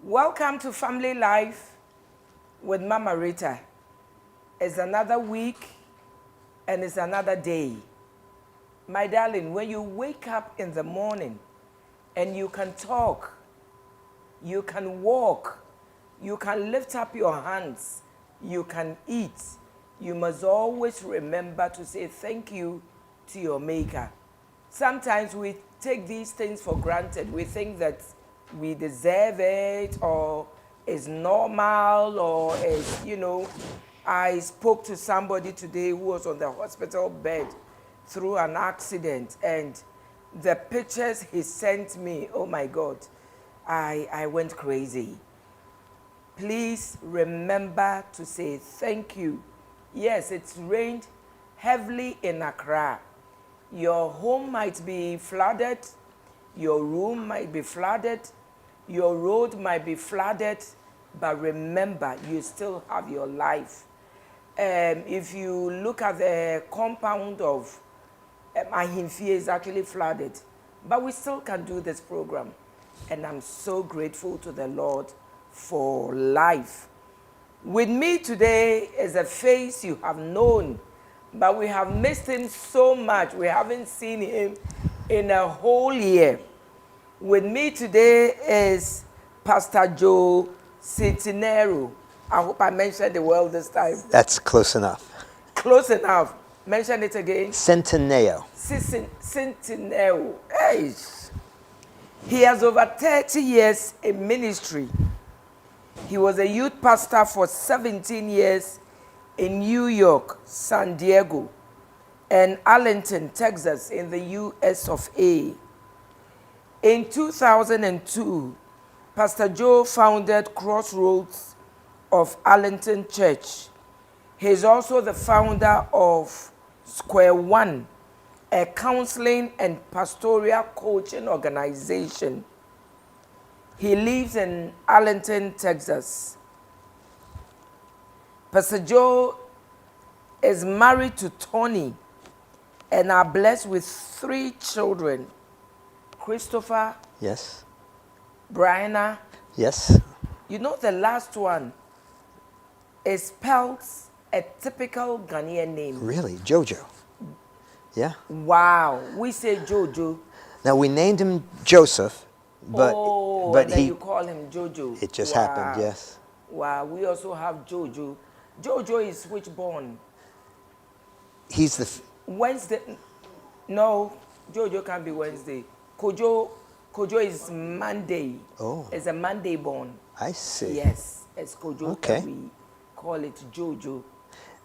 Welcome to Family Life with Mama Rita. It's another week and it's another day. My darling, when you wake up in the morning and you can talk, you can walk, you can lift up your hands, you can eat, you must always remember to say thank you to your Maker. Sometimes we take these things for granted. We think that we deserve it, or it's normal, or it's, I spoke to somebody today who was on the hospital bed through an accident, and the pictures he sent me, oh my God, I went crazy. Please remember to say thank you. Yes, it's rained heavily in Accra. Your home might be flooded, your room might be flooded, your road might be flooded, but remember, you still have your life. If you look at the compound of Ahimfie, is actually flooded, but we still can do this program. And I'm so grateful to the Lord for life. With me today is a face you have known, but we have missed him so much. We haven't seen him in a whole year. With me today is Pastor Joe Centinero. I hope I mentioned it well this time. That's close enough. Close enough. Mention it again. Centineo. Centinero. Hey. He has over 30 years in ministry. He was a youth pastor for 17 years in New York, San Diego, and Arlington, Texas, in the US of A. In 2002, Pastor Joe founded Crossroads of Arlington Church. He is also the founder of Square One, a counseling and pastoral coaching organization. He lives in Arlington, Texas. Pastor Joe is married to Tony and are blessed with 3 children. Christopher. Yes. Brianna. Yes. You know, the last one is spelled a typical Ghanaian name. Really? Jojo. Yeah. Wow. We say Jojo. Now, we named him Joseph, but and then you call him Jojo. It just happened, yes. Wow. We also have Jojo. Jojo is which born? He's the... Wednesday. No, Jojo can't be Wednesday. Kojo is Monday. Oh. It's a Monday born. I see. Yes, it's Kojo. Okay. We call it Jojo.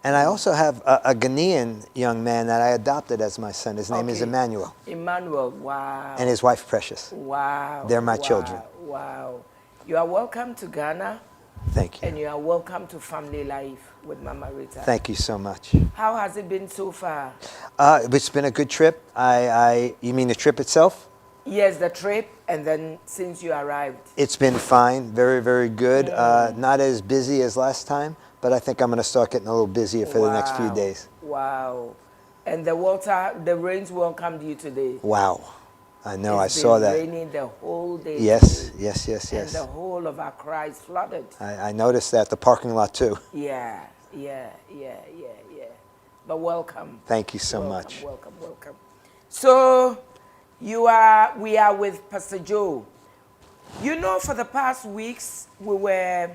And I also have a Ghanaian young man that I adopted as my son. His name is Emmanuel. Emmanuel, wow. And his wife, Precious. Wow. They're my children. Wow. You are welcome to Ghana. Thank you. And you are welcome to Family Life with Mama Rita. Thank you so much. How has it been so far? It's been a good trip. You mean the trip itself? Yes, the trip, and then since you arrived. It's been fine, very, very good. Not as busy as last time, but I think I'm going to start getting a little busier for the next few days. Wow. And the rains welcomed you today. Wow. I know, I saw that. It's been raining the whole day. Yes, today. yes. And the whole of Accra is flooded. I noticed that, the parking lot too. Yeah. But welcome. Thank you so much. Welcome. So, we are with Pastor Joe. You know, for the past weeks, we were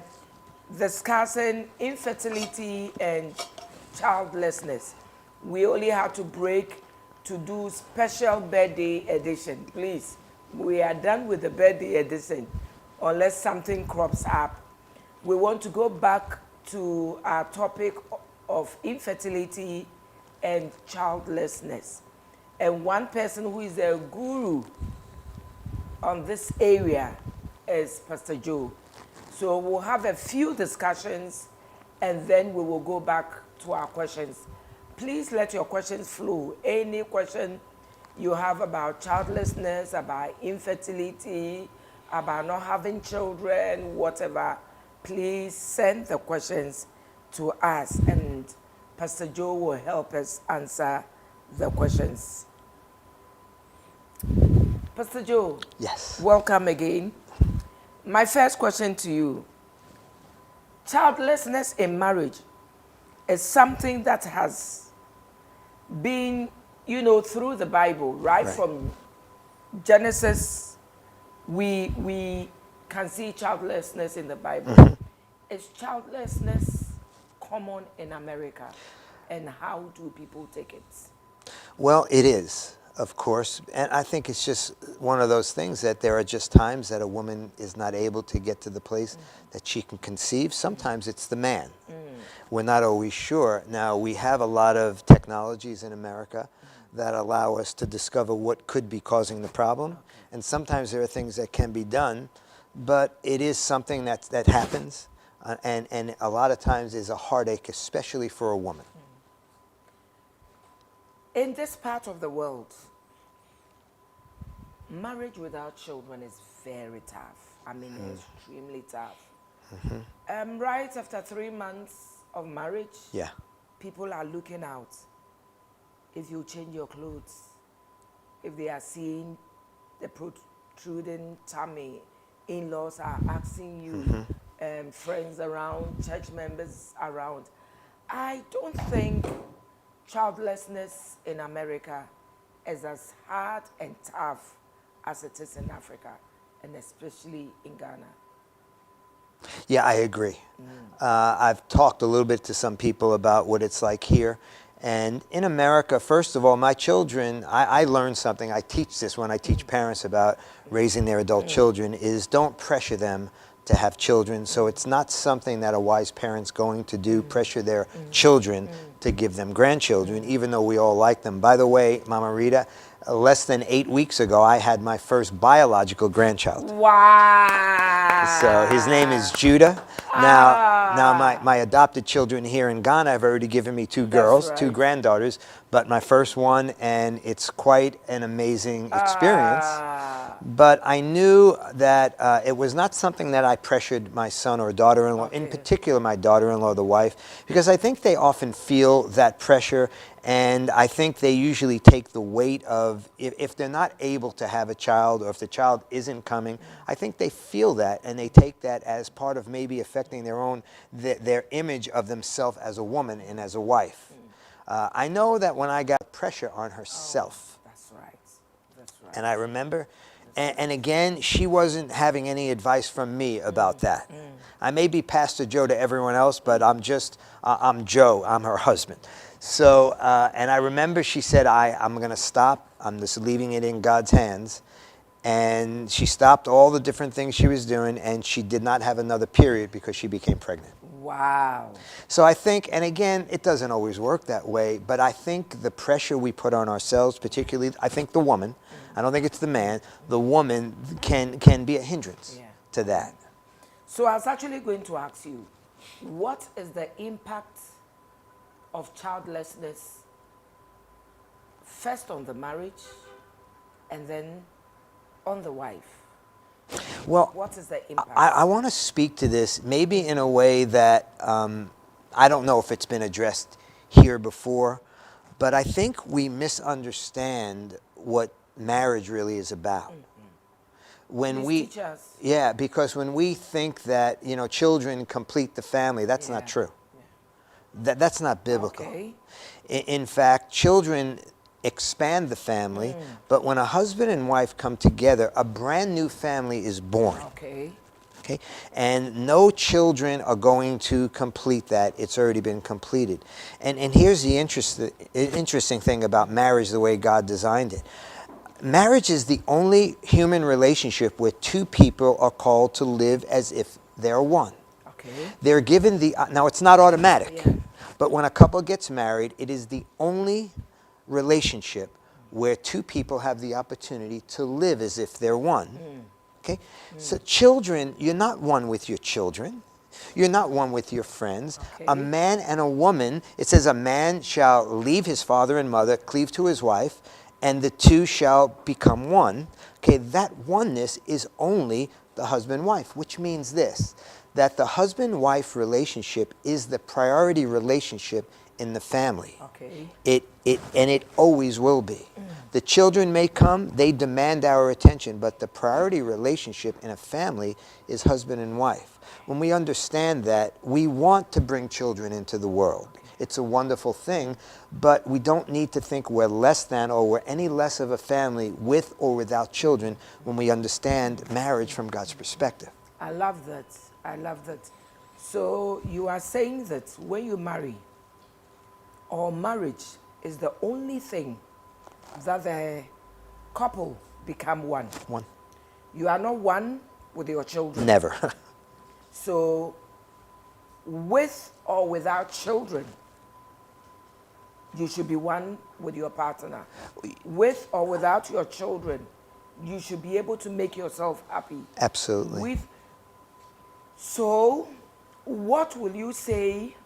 discussing infertility and childlessness. We only had to break to do special birthday edition. Please, we are done with the birthday edition unless something crops up. We want to go back to our topic of infertility and childlessness. And one person who is a guru on this area is Pastor Joe. So we'll have a few discussions and then we will go back to our questions. Please let your questions flow. Any question you have about childlessness, about infertility, about not having children, whatever, please send the questions to us and Pastor Joe will help us answer the questions. Pastor Joe. Yes. Welcome again. My first question to you, childlessness in marriage is something that has been, through the Bible, right? Right. From Genesis, we can see childlessness in the Bible. Is childlessness common in America? And how do people take it? Well, it is, of course. And I think it's just one of those things that there are just times that a woman is not able to get to the place that she can conceive. Sometimes it's the man. We're not always sure. Now, we have a lot of technologies in America that allow us to discover what could be causing the problem. And sometimes there are things that can be done, but it is something that happens. And a lot of times is a heartache, especially for a woman. In this part of the world, marriage without children is very tough. I mean, extremely tough. Right after 3 months of marriage, Yeah. people are looking out. If you change your clothes, if they are seeing the protruding tummy, in-laws are asking you, friends around, church members around. I don't think childlessness in America is as hard and tough as it is in Africa, and especially in Ghana. Yeah, I agree. I've talked a little bit to some people about what it's like here. And in America, first of all, my children, I learned something. I teach this when I teach parents about raising their adult children, is don't pressure them to have children. So it's not something that a wise parent's going to do, pressure their children to give them grandchildren, even though we all like them. By the way, Mama Rita, less than 8 weeks ago, I had my first biological grandchild. Wow. So his name is Judah. Now my adopted children here in Ghana have already given me 2 girls, 2 granddaughters, but my first one, and it's quite an amazing experience. But I knew that it was not something that I pressured my son or daughter-in-law, in particular my daughter-in-law, the wife, because I think they often feel that pressure, and I think they usually take the weight of, if they're not able to have a child, or if the child isn't coming, I think they feel that, and they take that as part of maybe affecting their image of themselves as a woman and as a wife. I know that when I got pressure on herself, That's right. That's right. and I remember, and again, she wasn't having any advice from me about that. I may be Pastor Joe to everyone else, but I'm Joe, I'm her husband. So, and I remember she said, I'm going to stop, I'm just leaving it in God's hands. And she stopped all the different things she was doing, and she did not have another period because she became pregnant. Wow. So I think, and again, it doesn't always work that way, but I think the pressure we put on ourselves, particularly, I think the woman, I don't think it's the man, the woman can be a hindrance to that. So I was actually going to ask you, what is the impact of childlessness first on the marriage and then on the wife? Well, what is the impact? I want to speak to this maybe in a way that I don't know if it's been addressed here before, but I think we misunderstand what marriage really is about. When teach us. Yeah, because when we think that children complete the family, that's not true. That's not biblical. Okay. In fact, children expand the family, but when a husband and wife come together, a brand new family is born. Okay. Okay? And no children are going to complete that. It's already been completed. And here's the interesting thing about marriage, the way God designed it. Marriage is the only human relationship where 2 people are called to live as if they're one. Okay. They're given now it's not automatic, but when a couple gets married, it is the only relationship where 2 people have the opportunity to live as if they're one. Okay? So children, you're not one with your children. You're not one with your friends. Okay. A man and a woman, it says a man shall leave his father and mother, cleave to his wife, and the 2 shall become one. Okay, that oneness is only the husband and wife, which means this, that the husband-wife relationship is the priority relationship in the family. Okay. It always will be. The children may come, they demand our attention, but the priority relationship in a family is husband and wife. When we understand that, we want to bring children into the world. It's a wonderful thing, but we don't need to think we're less than or we're any less of a family with or without children when we understand marriage from God's perspective. I love that. I love that. So you are saying that when you marry, or marriage is the only thing that the couple become one. One. You are not one with your children. Never. So with or without children, you should be one with your partner. With or without your children, you should be able to make yourself happy. Absolutely. So what will you say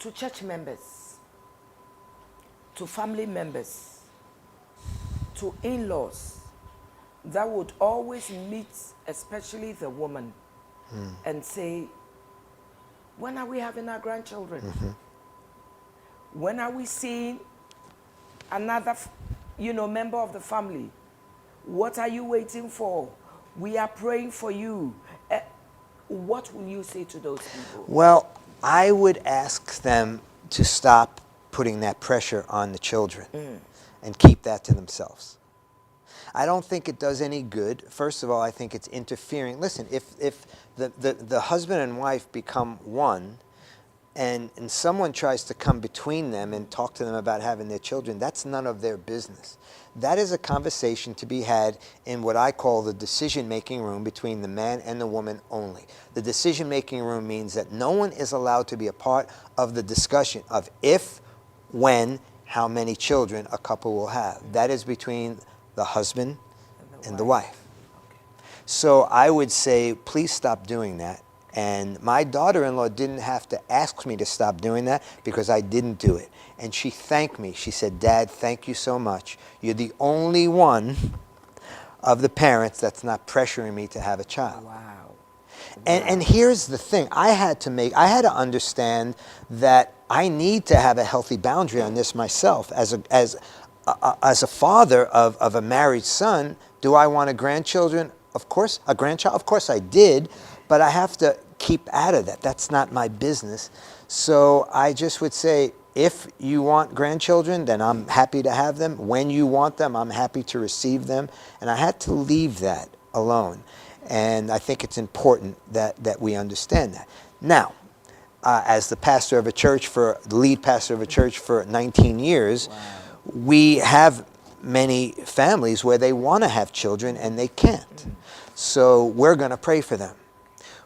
to church members, to family members, to in-laws that would always meet, especially the woman, and say, when are we having our grandchildren? When are we seeing another, member of the family? What are you waiting for? We are praying for you. What will you say to those people? Well, I would ask them to stop putting that pressure on the children and keep that to themselves. I don't think it does any good. First of all, I think it's interfering. Listen, if the husband and wife become one, and someone tries to come between them and talk to them about having their children, that's none of their business. That is a conversation to be had in what I call the decision-making room between the man and the woman only. The decision-making room means that no one is allowed to be a part of the discussion of if, when, how many children a couple will have. That is between the husband and the wife. Okay. So I would say, please stop doing that. And my daughter-in-law didn't have to ask me to stop doing that because I didn't do it. And she thanked me. She said, Dad, thank you so much. You're the only one of the parents that's not pressuring me to have a child. Wow. And here's the thing. I had to understand that I need to have a healthy boundary on this myself. As a father of a married son, do I want grandchildren? Of course, a grandchild? Of course I did. But I have to keep out of that. That's not my business. So I just would say, if you want grandchildren, then I'm happy to have them. When you want them, I'm happy to receive them. And I had to leave that alone. And I think it's important that we understand that. Now, as the pastor of a church, the lead pastor of a church for 19 years, we have many families where they want to have children and they can't. So we're going to pray for them.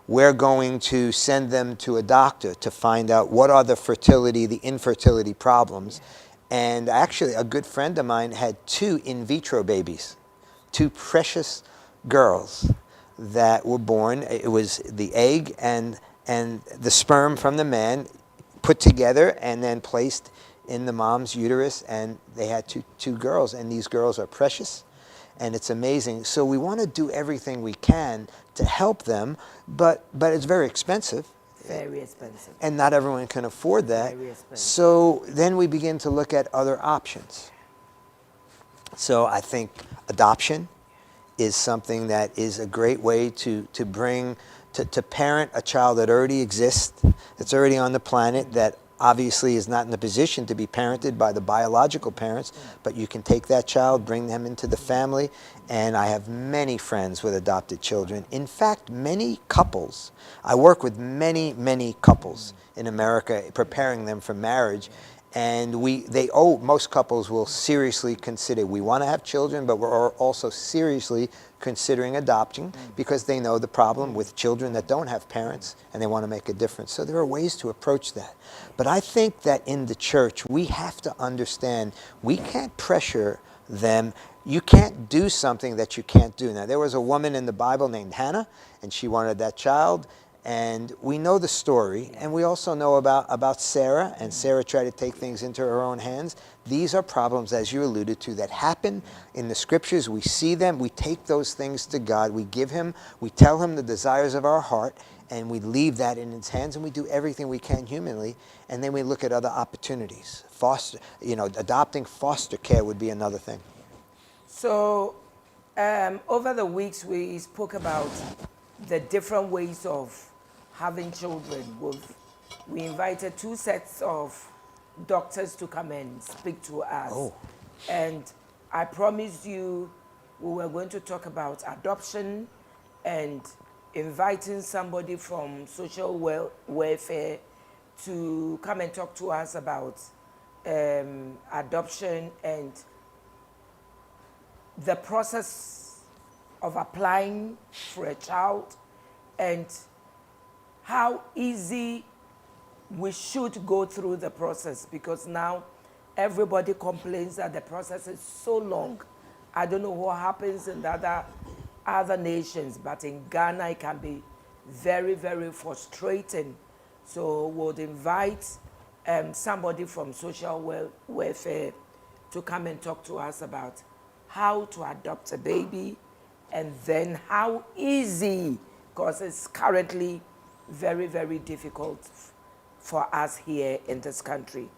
We're going to send them to a doctor to find out what are the infertility problems. And actually, a good friend of mine had 2 in vitro babies, 2 precious girls that were born. It was the egg and the sperm from the man put together and then placed in the mom's uterus, and they had two girls, and these girls are precious. And it's amazing. So we want to do everything we can to help them, but it's very expensive. Very expensive. And not everyone can afford that. Very expensive. So then we begin to look at other options. So I think adoption is something that is a great way to parent a child that already exists, that's already on the planet, that obviously is not in the position to be parented by the biological parents, but you can take that child, bring them into the family. And I have many friends with adopted children. In fact, many couples, I work with many couples in America, preparing them for marriage. And most couples will seriously consider, we want to have children, but we're also seriously considering adopting because they know the problem with children that don't have parents and they want to make a difference. So there are ways to approach that. But I think that in the church, we have to understand we can't pressure them. You can't do something that you can't do. Now, there was a woman in the Bible named Hannah, and she wanted that child. And we know the story, and we also know about Sarah, and Sarah tried to take things into her own hands. These are problems, as you alluded to, that happen in the scriptures. We see them, we take those things to God, we tell him the desires of our heart, and we leave that in his hands, and we do everything we can humanly, and then we look at other opportunities. Adopting foster care would be another thing. So, over the weeks, we spoke about the different ways of having children. We invited 2 sets of doctors to come and speak to us. Oh. And I promised you we were going to talk about adoption and inviting somebody from social welfare to come and talk to us about adoption and the process of applying for a child and how easy we should go through the process, because now everybody complains that the process is so long. I don't know what happens in the other nations, but in Ghana it can be very, very frustrating. So we'll invite somebody from social welfare to come and talk to us about how to adopt a baby, and then how easy, because it's currently very, very difficult for us here in this country.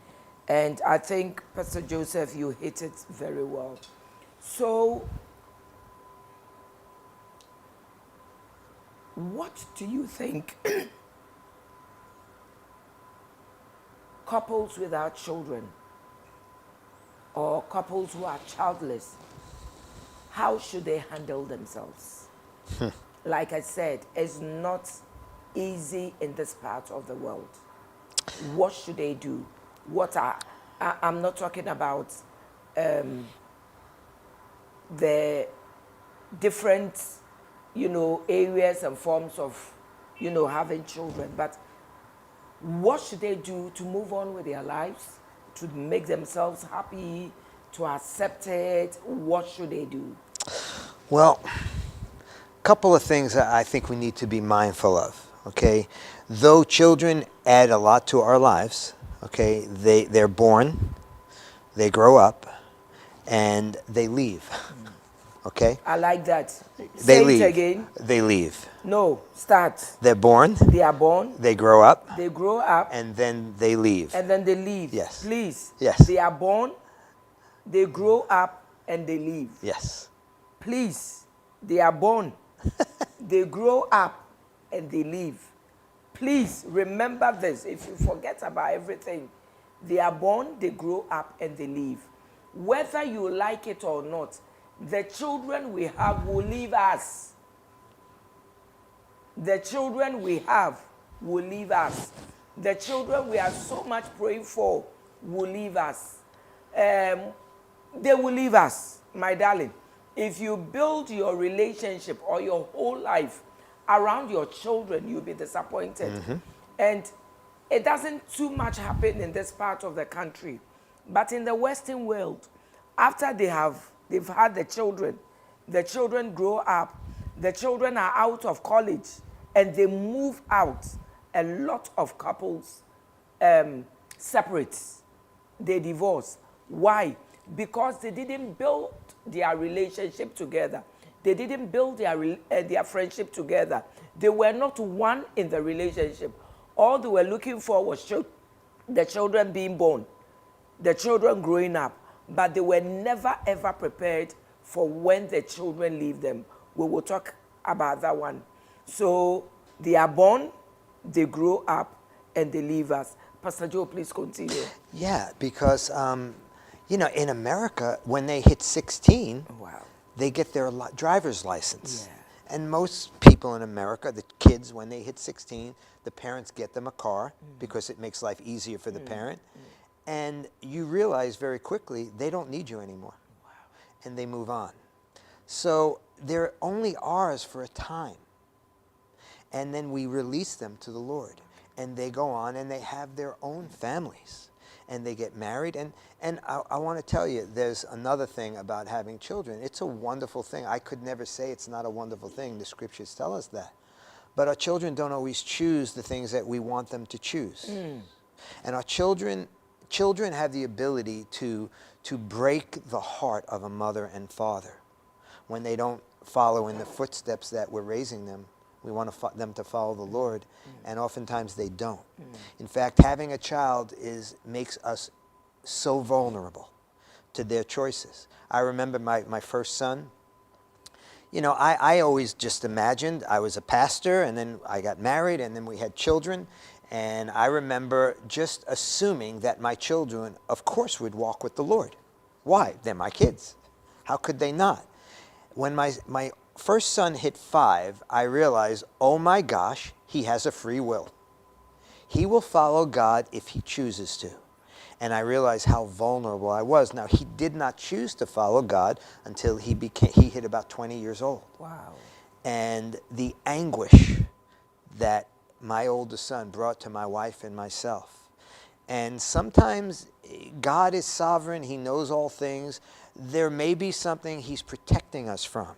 And I think, Pastor Joseph, you hit it very well. So, what do you think couples without children or couples who are childless, how should they handle themselves? Like I said, it's not easy in this part of the world. What should they do? I'm not talking about the different, areas and forms of, having children, but what should they do to move on with their lives, to make themselves happy, to accept it? What should they do? Well, a couple of things that I think we need to be mindful of, okay? Though children add a lot to our lives, okay, they're born, they grow up, and they leave, okay? I like that. They Say leave. it again. They leave. No, start. They're born. They are born. They grow up. They grow up. And then they leave. And then they leave. Yes. Please. Yes. They are born, they grow up, and they leave. Yes. Please. They are born, they grow up, and they leave. Please remember this. If you forget about everything, they are born, they grow up, and they leave. Whether you like it or not, the children we have will leave us. The children we have will leave us. The children we are so much praying for will leave us. They will leave us, my darling. If you build your relationship or your whole life around your children, you'll be disappointed. And it doesn't too much happen in this part of the country. But in the Western world, after they've had the children grow up, the children are out of college, and they move out. A lot of couples separate. They divorce. Why? Because they didn't build their relationship together. They didn't build their friendship together. They were not one in the relationship. All they were looking for was the children being born, the children growing up, but they were never ever prepared for when the children leave them. We will talk about that one. So they are born, they grow up, and they leave us. Pastor Joe, please continue. Yeah, because in America, when they hit 16, wow, they get their driver's license. Yeah. And most people in America, the kids, when they hit 16, the parents get them a car because it makes life easier for the parent. And you realize very quickly they don't need you anymore. Wow. And they move on. So they're only ours for a time. And then we release them to the Lord. And they go on and they have their own families. And they get married. And I want to tell you, there's another thing about having children. It's a wonderful thing. I could never say it's not a wonderful thing. The scriptures tell us that. But our children don't always choose the things that we want them to choose. And our children have the ability to break the heart of a mother and father when they don't follow in the footsteps that we're raising them. We want them to follow the Lord, and oftentimes they don't. In fact, having a child makes us so vulnerable to their choices. I remember my first son. You know, I always just imagined I was a pastor, and then I got married, and then we had children. And I remember just assuming that my children, of course, would walk with the Lord. Why? They're my kids. How could they not? When my first son hit 5, I realized, oh my gosh, he has a free will. He will follow God if he chooses to. And I realized how vulnerable I was. Now, he did not choose to follow God until he hit about 20 years old. Wow. And the anguish that my oldest son brought to my wife and myself. And sometimes God is sovereign. He knows all things. There may be something he's protecting us from.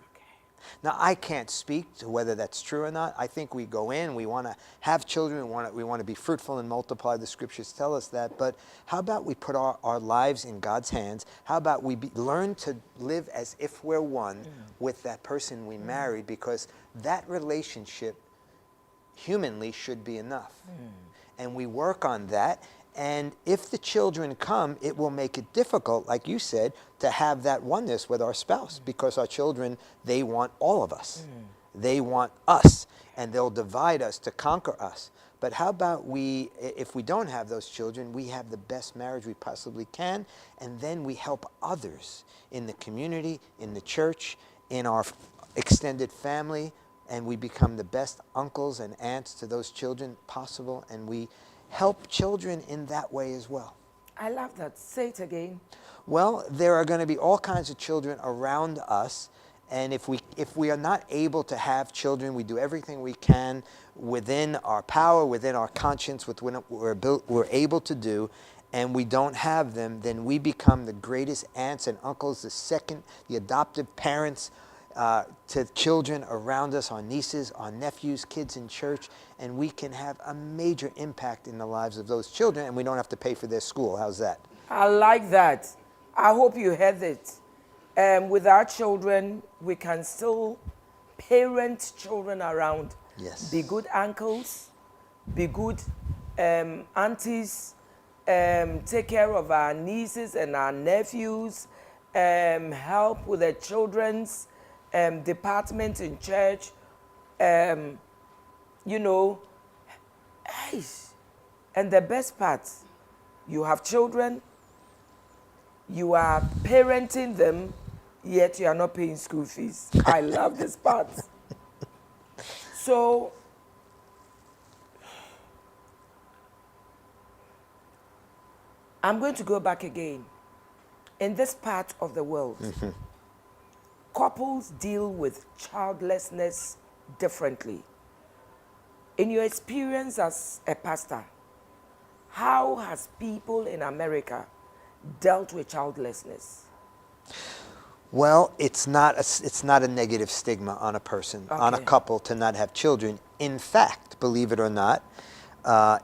Now, I can't speak to whether that's true or not. I think we go in, we want to have children, we want to be fruitful and multiply. The scriptures tell us that. But how about we put our lives in God's hands? How about we learn to live as if we're one with that person we married? Because that relationship humanly should be enough. And we work on that. And if the children come, it will make it difficult, like you said, to have that oneness with our spouse, because our children, they want all of us. They want us, and they'll divide us to conquer us. But how about if we don't have those children, we have the best marriage we possibly can, and then we help others in the community, in the church, in our extended family, and we become the best uncles and aunts to those children possible, and we help children in that way as well. I love that. Say it again. Well, there are going to be all kinds of children around us, and if we are not able to have children, we do everything we can within our power, within our conscience, with what we're able to do, and we don't have them, then we become the greatest aunts and uncles, the adoptive parents to children around us, our nieces, our nephews, kids in church, and we can have a major impact in the lives of those children, and we don't have to pay for their school. How's that? I like that. I hope you heard it. With our children, we can still parent children around. Yes. Be good uncles, be good aunties, take care of our nieces and our nephews, help with the children's department in church, you know. And the best part, you have children, you are parenting them, yet you are not paying school fees. I love this part. So, I'm going to go back again. In this part of the world, couples deal with childlessness differently. In your experience as a pastor, how has people in America dealt with childlessness? Well, it's not a negative stigma on a person, on a couple to not have children. In fact, believe it or not,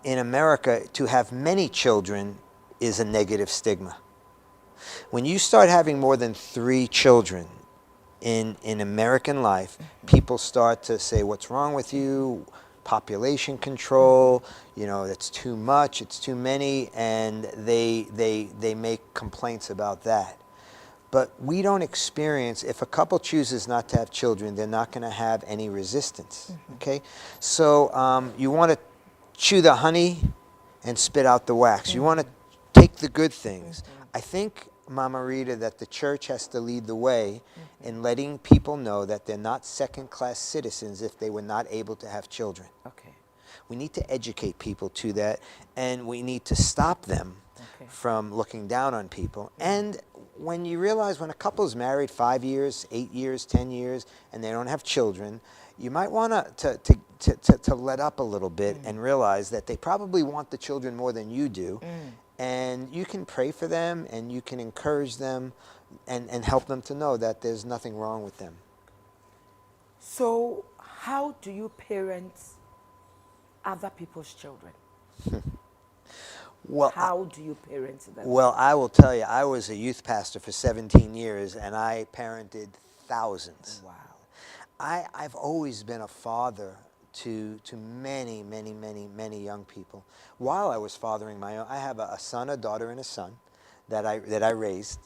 in America, to have many children is a negative stigma. When you start having more than 3 children in American life, people start to say, what's wrong with you? Population control, you know, that's too much, it's too many, and they make complaints about that. But we don't experience, if a couple chooses not to have children, they're not going to have any resistance, okay? So you want to chew the honey and spit out the wax. You want to take the good things. I think, Mama Rita, that the church has to lead the way in letting people know that they're not second-class citizens if they were not able to have children. Okay. We need to educate people to that, and we need to stop them from looking down on people. And when you realize when a couple's married 5 years, 8 years, 10 years, and they don't have children, you might want to let up a little bit and realize that they probably want the children more than you do. And you can pray for them, and you can encourage them and help them to know that there's nothing wrong with them. So How do you parent other people's children? Well, How do you parent them? well, I will tell you, I was a youth pastor for 17 years, and I parented thousands. Wow. I've always been a father to many, many, many, many young people. While I was fathering my own, I have a son, a daughter, and a son that I raised.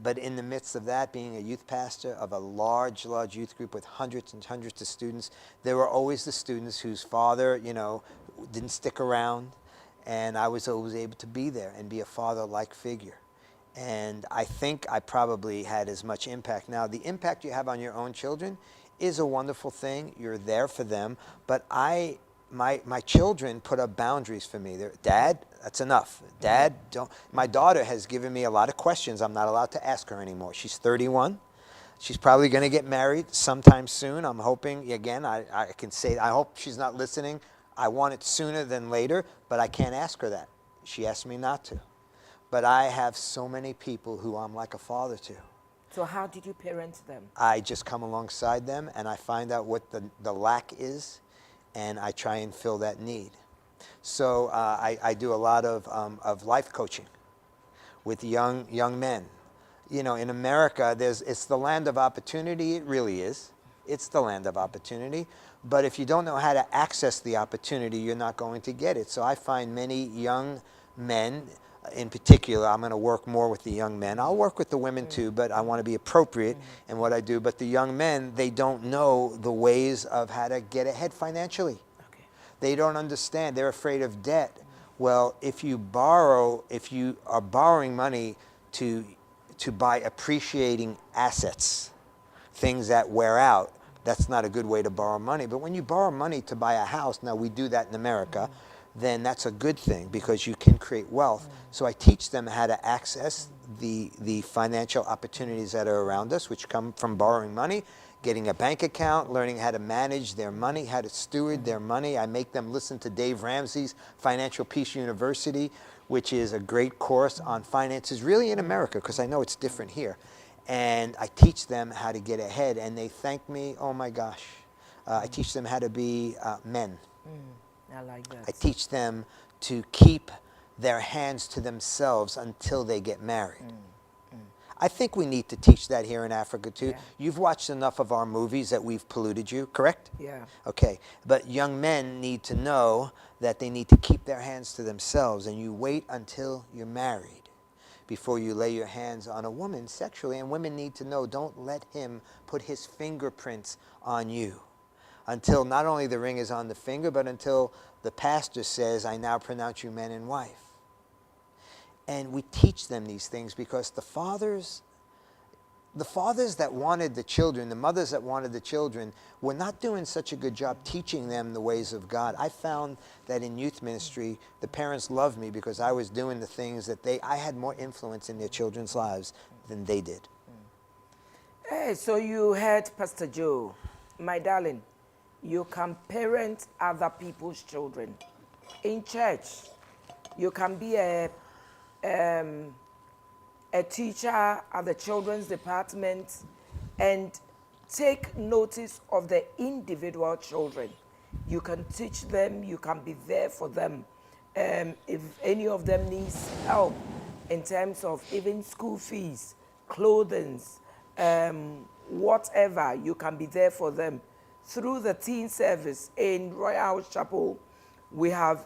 But in the midst of that, being a youth pastor of a large youth group with hundreds and hundreds of students, there were always the students whose father, didn't stick around, and I was always able to be there and be a father-like figure. And I think I probably had as much impact. Now, the impact you have on your own children is a wonderful thing. You're there for them. But my children put up boundaries for me. Dad, that's enough. Dad, don't. My daughter has given me a lot of questions I'm not allowed to ask her anymore. She's 31. She's probably going to get married sometime soon. I'm hoping, again, I can say, I hope she's not listening. I want it sooner than later, but I can't ask her that. She asked me not to. But I have so many people who I'm like a father to. So how did you parent them? I just come alongside them and I find out what the lack is, and I try and fill that need. So I do a lot of life coaching with young men. In America, it's the land of opportunity. It really is. It's the land of opportunity. But if you don't know how to access the opportunity, you're not going to get it. So I find many young men, in particular, I'm going to work more with the young men. I'll work with the women too, but I want to be appropriate in what I do. But the young men, they don't know the ways of how to get ahead financially. Okay. They don't understand. They're afraid of debt. Well, if you are borrowing money to buy appreciating assets, things that wear out, that's not a good way to borrow money. But when you borrow money to buy a house, now we do that in America, then that's a good thing because you can create wealth. So I teach them how to access the financial opportunities that are around us, which come from borrowing money, getting a bank account, learning how to manage their money, how to steward their money. I make them listen to Dave Ramsey's Financial Peace University, which is a great course on finances, really in America, because I know it's different here. And I teach them how to get ahead, and they thank me, oh my gosh. I teach them how to be men. I like that. I teach them to keep their hands to themselves until they get married. I think we need to teach that here in Africa too. Yeah. You've watched enough of our movies that we've polluted you, correct? Yeah. Okay, but young men need to know that they need to keep their hands to themselves, and you wait until you're married before you lay your hands on a woman sexually. And women need to know, don't let him put his fingerprints on you until not only the ring is on the finger, but until the pastor says, I now pronounce you man and wife. And we teach them these things because the fathers that wanted the children, the mothers that wanted the children, were not doing such a good job teaching them the ways of God. I found that in youth ministry, the parents loved me because I was doing the things that I had more influence in their children's lives than they did. Hey, so you heard Pastor Joe. My darling, you can parent other people's children. In church, you can be a teacher at the children's department and take notice of the individual children. You can teach them, you can be there for them. If any of them needs help in terms of even school fees, clothing, whatever, you can be there for them. Through the teen service in Royal House Chapel, we have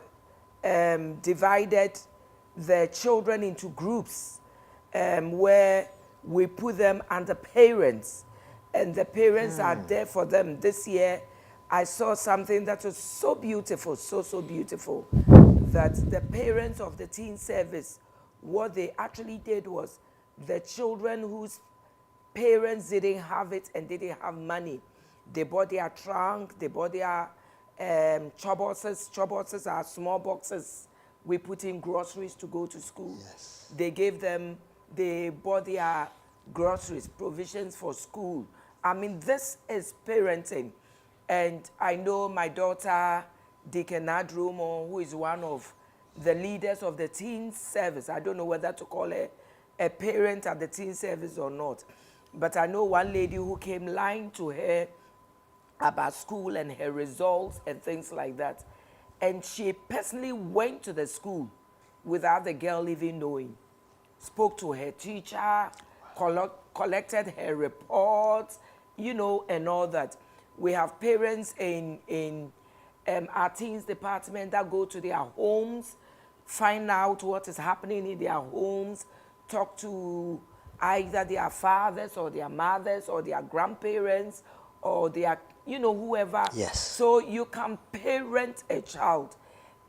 divided the children into groups where we put them under parents, and the parents are there for them. This year, I saw something that was so beautiful, so beautiful, that the parents of the teen service, what they actually did was the children whose parents didn't have it and didn't have money, they bought their trunk, they bought their choboxes. Choboxes are small boxes we put in groceries to go to school. Yes. They bought their groceries, provisions for school. I mean, this is parenting. And I know my daughter, Deacon Adrumo, who is one of the leaders of the teen service. I don't know whether to call her a parent at the teen service or not. But I know one lady who came lying to her about school and her results and things like that. And she personally went to the school without the girl even knowing, spoke to her teacher, collected her reports, and all that. We have parents in our teens department that go to their homes, find out what is happening in their homes, talk to either their fathers or their mothers or their grandparents or their, whoever. Yes. So you can parent a child.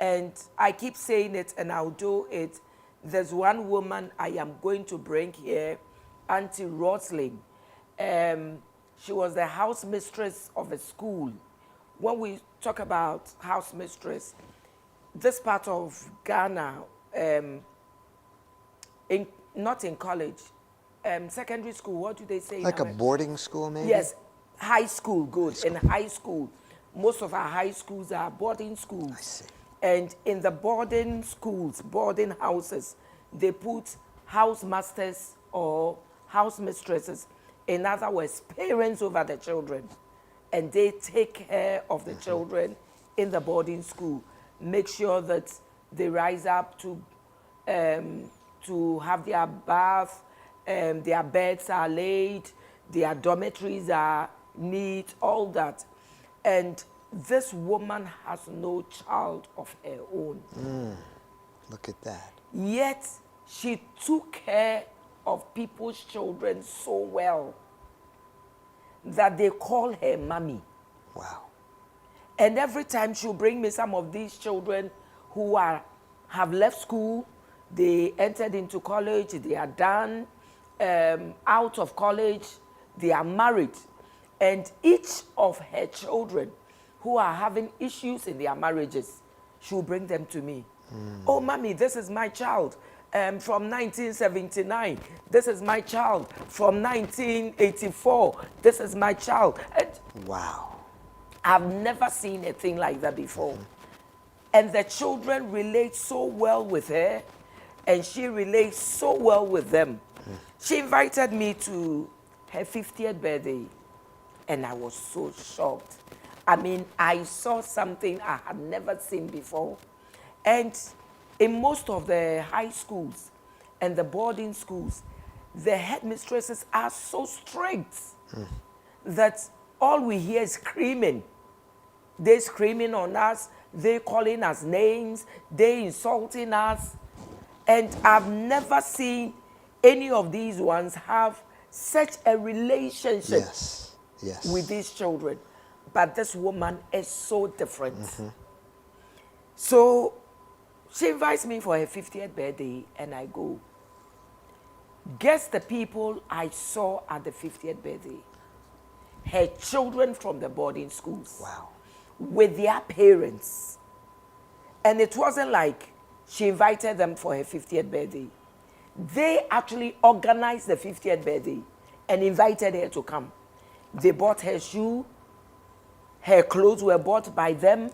And I keep saying it and I'll do it. There's one woman I am going to bring here, Auntie Rosalind. She was the house mistress of a school. When we talk about house mistress, this part of Ghana, not in college, secondary school, what do they say? Like a boarding school, maybe? Yes, high school, good. In high school, most of our high schools are boarding schools. I see. And in the boarding schools, boarding houses, they put house masters or house mistresses. In other words, parents over the children. And they take care of the children in the boarding school. Make sure that they rise up to have their bath, their beds are laid, their dormitories are neat, all that. And this woman has no child of her own. Look at that. Yet she took care of people's children so well that they call her mommy. Wow. And every time she'll bring me some of these children who have left school, they entered into college, they are done, out of college, they are married. And each of her children who are having issues in their marriages, she'll bring them to me. Oh, mommy, this is my child from 1979. This is my child from 1984. This is my child. And wow. I've never seen a thing like that before. And the children relate so well with her, and she relates so well with them. She invited me to her 50th birthday, and I was so shocked. I mean, I saw something I had never seen before. And in most of the high schools and the boarding schools, the headmistresses are so strict that all we hear is screaming. They're screaming on us, they're calling us names, they're insulting us. And I've never seen any of these ones have such a relationship with these children. But this woman is so different. So she invites me for her 50th birthday, and I go. Guess the people I saw at the 50th birthday? Her children from the boarding schools. Wow. With their parents. And it wasn't like she invited them for her 50th birthday. They actually organized the 50th birthday and invited her to come. They bought her shoe. Her clothes were bought by them.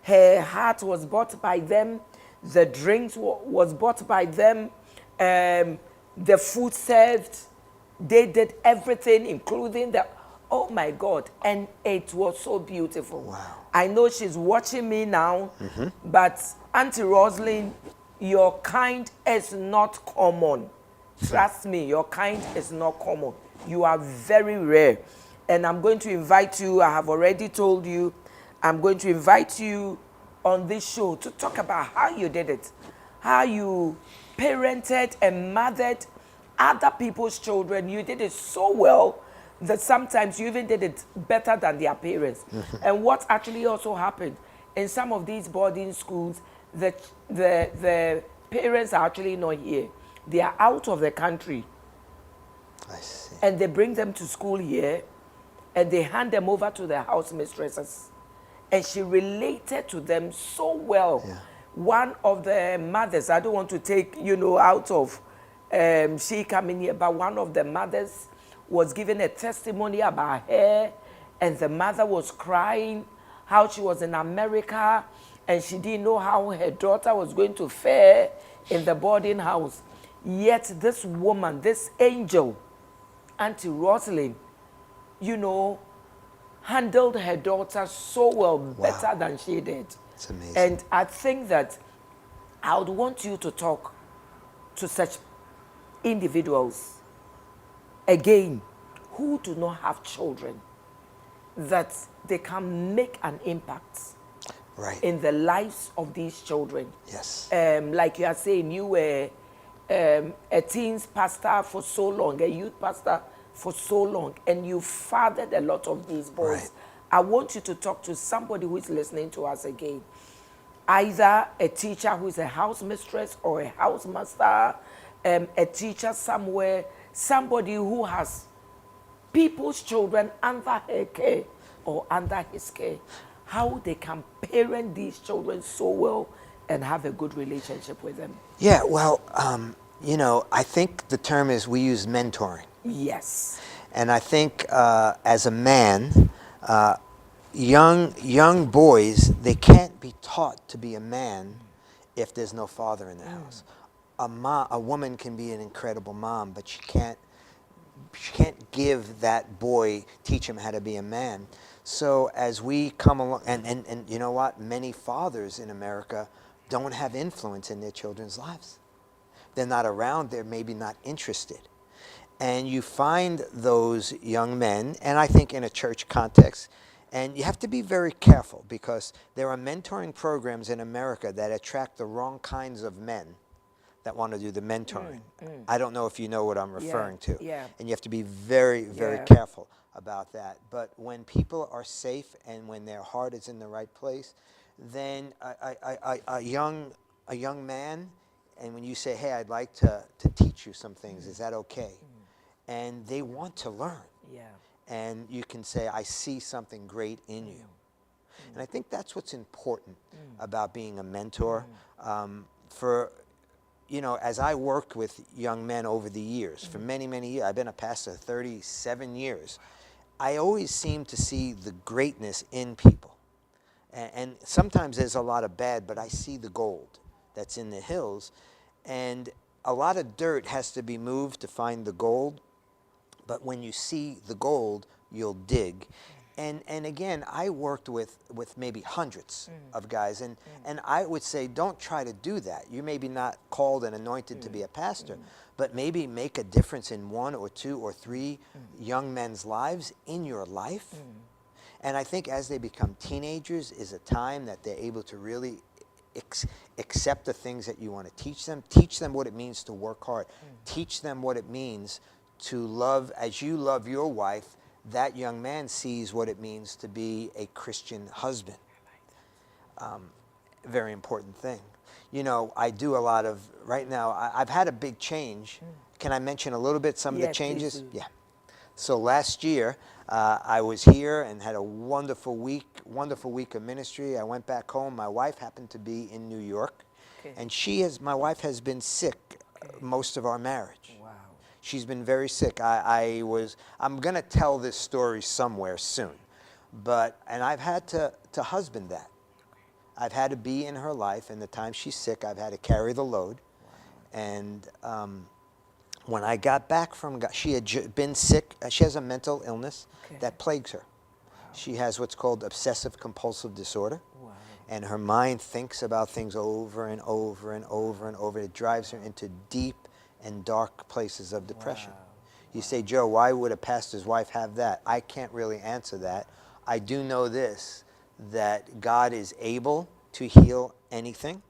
Her hat was bought by them. The drinks was bought by them. The food served. They did everything, including the, oh my God. And it was so beautiful. Wow. I know she's watching me now, but Auntie Rosalind, your kind is not common. Trust me, your kind is not common. You are very rare. And I'm going to invite you, I have already told you, I'm going to invite you on this show to talk about how you did it, how you parented and mothered other people's children. You did it so well that sometimes you even did it better than their parents. And what actually also happened, in some of these boarding schools, the parents are actually not here. They are out of the country. I see. And they bring them to school here, and they hand them over to the house mistresses. And she related to them so well. Yeah. One of the mothers, I don't want to take, out of she coming here, but one of the mothers was giving a testimony about her, and the mother was crying how she was in America, and she didn't know how her daughter was going to fare in the boarding house. Yet this woman, this angel, Auntie Rosalind, handled her daughter so well, better Wow. than she did. It's amazing. And I think that I would want you to talk to such individuals, again, who do not have children, that they can make an impact Right. in the lives of these children. Yes. Like you are saying, you were a teens pastor for so long, a youth pastor for so long, and you fathered a lot of these boys. Right. I want you to talk to somebody who is listening to us again. Either a teacher who is a house mistress or a house master, a teacher somewhere, somebody who has people's children under her care or under his care, how they can parent these children so well and have a good relationship with them. Yeah, well, you know, I think the term is we use mentoring. Yes. And I think as a man, young boys, they can't be taught to be a man if there's no father in the house. A woman can be an incredible mom, but she can't give that boy, teach him how to be a man. So as we come along, and you know what? Many fathers in America don't have influence in their children's lives. They're not around, they're maybe not interested. And you find those young men, and I think in a church context, and you have to be very careful because there are mentoring programs in America that attract the wrong kinds of men that want to do the mentoring. I don't know if you know what I'm referring to. Yeah. And you have to be very, very Yeah. careful about that. But when people are safe and when their heart is in the right place, then a young man, and when you say, hey, I'd like to teach you some things, is that okay? And they want to learn. Yeah. And you can say, I see something great in you. And I think that's what's important about being a mentor. You know, as I worked with young men over the years, for many, many years, I've been a pastor 37 years, I always seem to see the greatness in people. And sometimes there's a lot of bad, but I see the gold that's in the hills. And a lot of dirt has to be moved to find the gold. But when you see the gold, you'll dig. And again, I worked with maybe hundreds of guys. And I would say, don't try to do that. You're maybe not called and anointed to be a pastor, but maybe make a difference in 1 or 2 or 3 young men's lives in your life. And I think as they become teenagers is a time that they're able to really accept the things that you want to teach them. Teach them what it means to work hard. Teach them what it means to love as you love your wife. That young man sees what it means to be a Christian husband. Very important thing. You know, I do a lot of, right now, I've had a big change. Can I mention a little bit some of the changes? Please do. Yeah. So last year, I was here and had a wonderful week of ministry. I went back home. My wife happened to be in New York. Okay. And my wife has been sick most of our marriage. Wow. She's been very sick. I'm going to tell this story somewhere soon. And I've had to husband that. I've had to be in her life, and the time she's sick, I've had to carry the load. Wow. And when I got back from, she had been sick. She has a mental illness that plagues her. Wow. She has what's called obsessive compulsive disorder. Wow. And her mind thinks about things over and over and over and over. It drives her into deep and dark places of depression. Wow. You say, Joe, why would a pastor's wife have that? I can't really answer that. I do know this, that God is able to heal anything,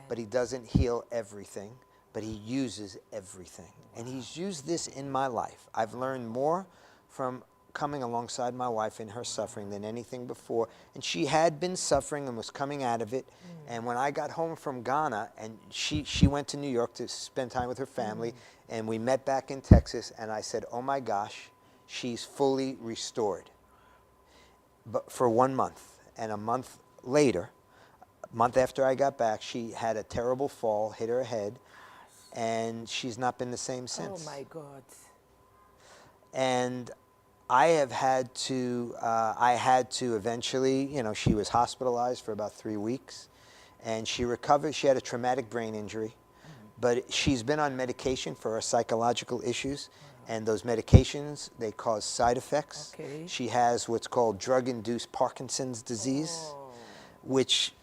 but he doesn't heal everything, but he uses everything. Wow. And he's used this in my life. I've learned more from coming alongside my wife in her suffering than anything before. And she had been suffering and was coming out of it. And when I got home from Ghana, and she went to New York to spend time with her family, and we met back in Texas, and I said, oh my gosh, she's fully restored. But for 1 month. And a month later, a month after I got back, she had a terrible fall, hit her head, and she's not been the same since. Oh my God. And I had to eventually, you know, she was hospitalized for about 3 weeks, and she recovered. She had a traumatic brain injury, but she's been on medication for her psychological issues, And those medications, they cause side effects. Okay. She has what's called drug-induced Parkinson's disease, which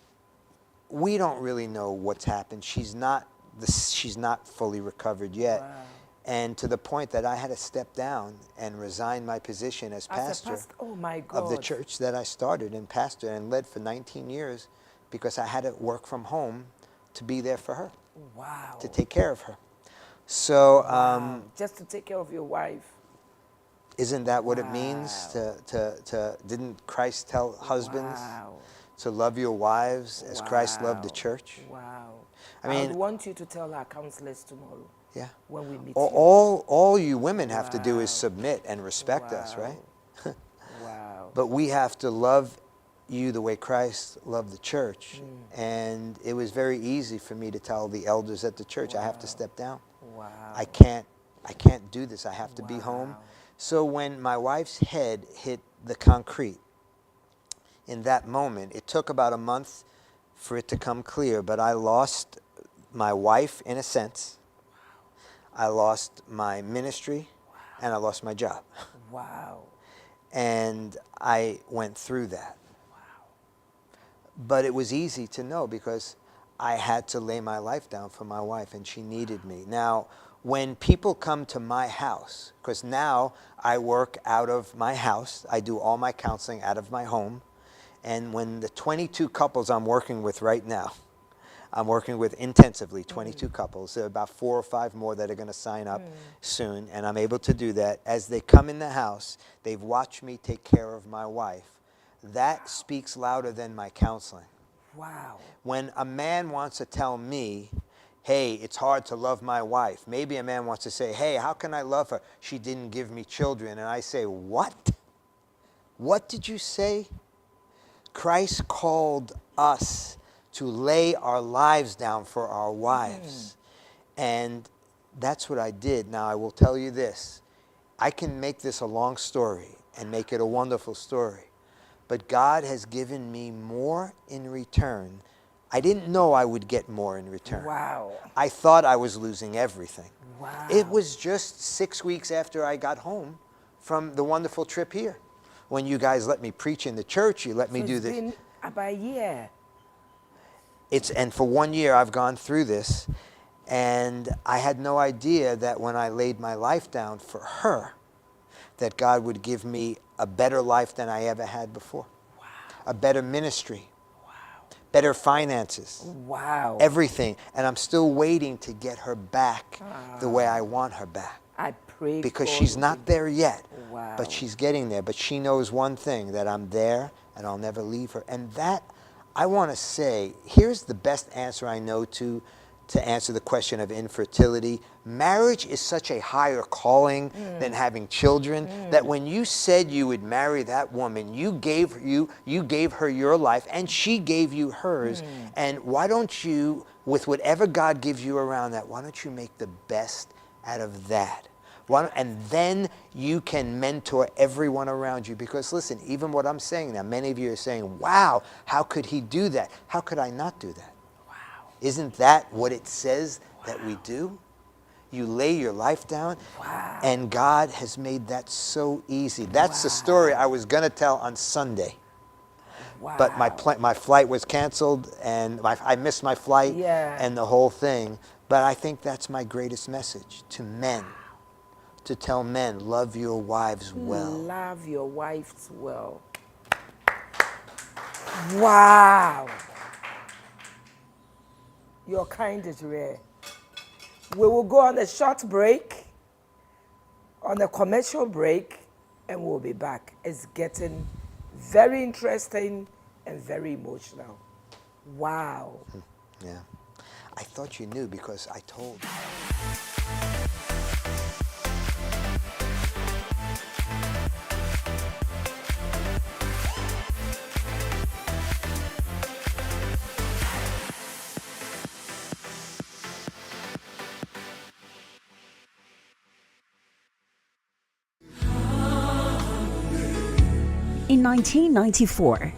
we don't really know what's happened. She's not fully recovered yet. Wow. And to the point that I had to step down and resign my position as pastor Oh my God. of the church that I started and pastored and led for 19 years, because I had to work from home to be there for her. Wow. To take care of her. So, Wow. Just to take care of your wife. isn't that what it means to didn't Christ tell husbands to love your wives as Christ loved the church? Wow. I mean, would want you to tell our counselors tomorrow. Yeah. When we meet all you women have to do is submit and respect us, right? Wow. But we have to love you the way Christ loved the church. And it was very easy for me to tell the elders at the church, I have to step down. Wow. I can't do this. I have to be home. So when my wife's head hit the concrete, in that moment, it took about a month for it to come clear, but I lost my wife in a sense. I lost my ministry, and I lost my job. Wow. And I went through that. Wow. But it was easy to know because I had to lay my life down for my wife, and she needed me. Now, when people come to my house, because now I work out of my house, I do all my counseling out of my home, and when the 22 couples I'm working with right now, I'm working with intensively 22 couples. There are about 4 or 5 more that are going to sign up soon, and I'm able to do that. As they come in the house, they've watched me take care of my wife. That speaks louder than my counseling. Wow. When a man wants to tell me, hey, it's hard to love my wife. Maybe a man wants to say, hey, how can I love her? She didn't give me children. And I say, what? What did you say? Christ called us to lay our lives down for our wives. And that's what I did. Now, I will tell you this. I can make this a long story and make it a wonderful story. But God has given me more in return. I didn't know I would get more in return. Wow. I thought I was losing everything. Wow. It was just 6 weeks after I got home from the wonderful trip here. When you guys let me preach in the church, you let me do this. It's been about a year. And for 1 year I've gone through this, and I had no idea that when I laid my life down for her, that God would give me a better life than I ever had before. Wow. A better ministry. Wow. Better finances. Wow. Everything. And I'm still waiting to get her back the way I want her back. I pray because God she's not there yet. Wow. But she's getting there. But she knows one thing, that I'm there and I'll never leave her. And that, I want to say, here's the best answer I know to answer the question of infertility. Marriage is such a higher calling than having children, that when you said you would marry that woman, you gave her your life, and she gave you hers. And why don't you, with whatever God gives you around that, why don't you make the best out of that? And then you can mentor everyone around you. Because listen, even what I'm saying now, many of you are saying, wow, how could he do that? How could I not do that? Isn't that what it says that we do? You lay your life down, and God has made that so easy. That's the story I was going to tell on Sunday. But my flight was canceled, and I missed my flight and the whole thing. But I think that's my greatest message to men, to tell men, love your wives well. Love your wives well. Wow. Your kind is rare. We will go on a short break, on a commercial break, and we'll be back. It's getting very interesting and very emotional. Wow. Yeah. I thought you knew because I told you. In 1994,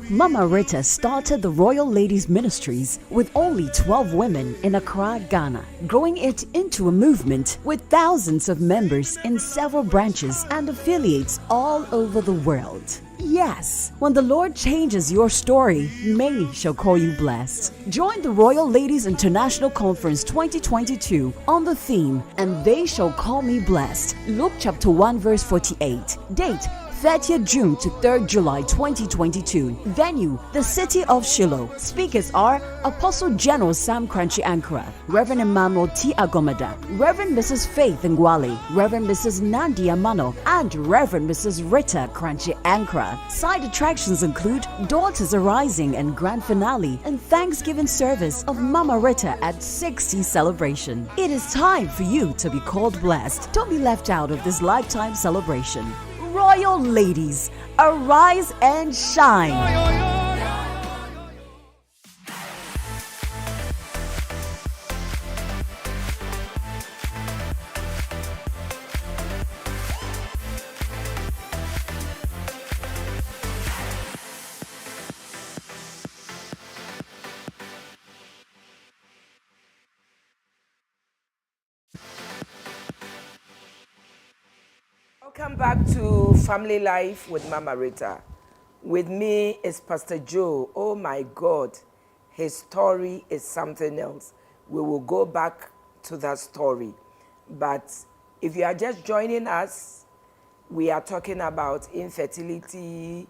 Mama Rita started the Royal Ladies Ministries with only 12 women in Accra, Ghana, growing it into a movement with thousands of members in several branches and affiliates all over the world. Yes, when the Lord changes your story, many shall call you blessed. Join the Royal Ladies International Conference 2022 on the theme, "And they shall call me blessed." Luke chapter 1 verse 48. Date 30th June to 3rd July 2022. Venue, the city of Shiloh. Speakers are Apostle General Sam Crunchy Ankara, Reverend Emmanuel T. Agomada, Reverend Mrs. Faith Ngwale, Reverend Mrs. Nandi Amano, and Reverend Mrs. Rita Crunchy Ankara. Side attractions include Daughters Arising and grand finale and Thanksgiving service of Mama Rita at 60 celebration. It is time for you to be called blessed. Don't be left out of this lifetime celebration. Royal Ladies, arise and shine. Welcome back to Family Life with Mama Rita. With me is Pastor Joe. Oh my God, his story is something else. We will go back to that story. But if you are just joining us, we are talking about infertility,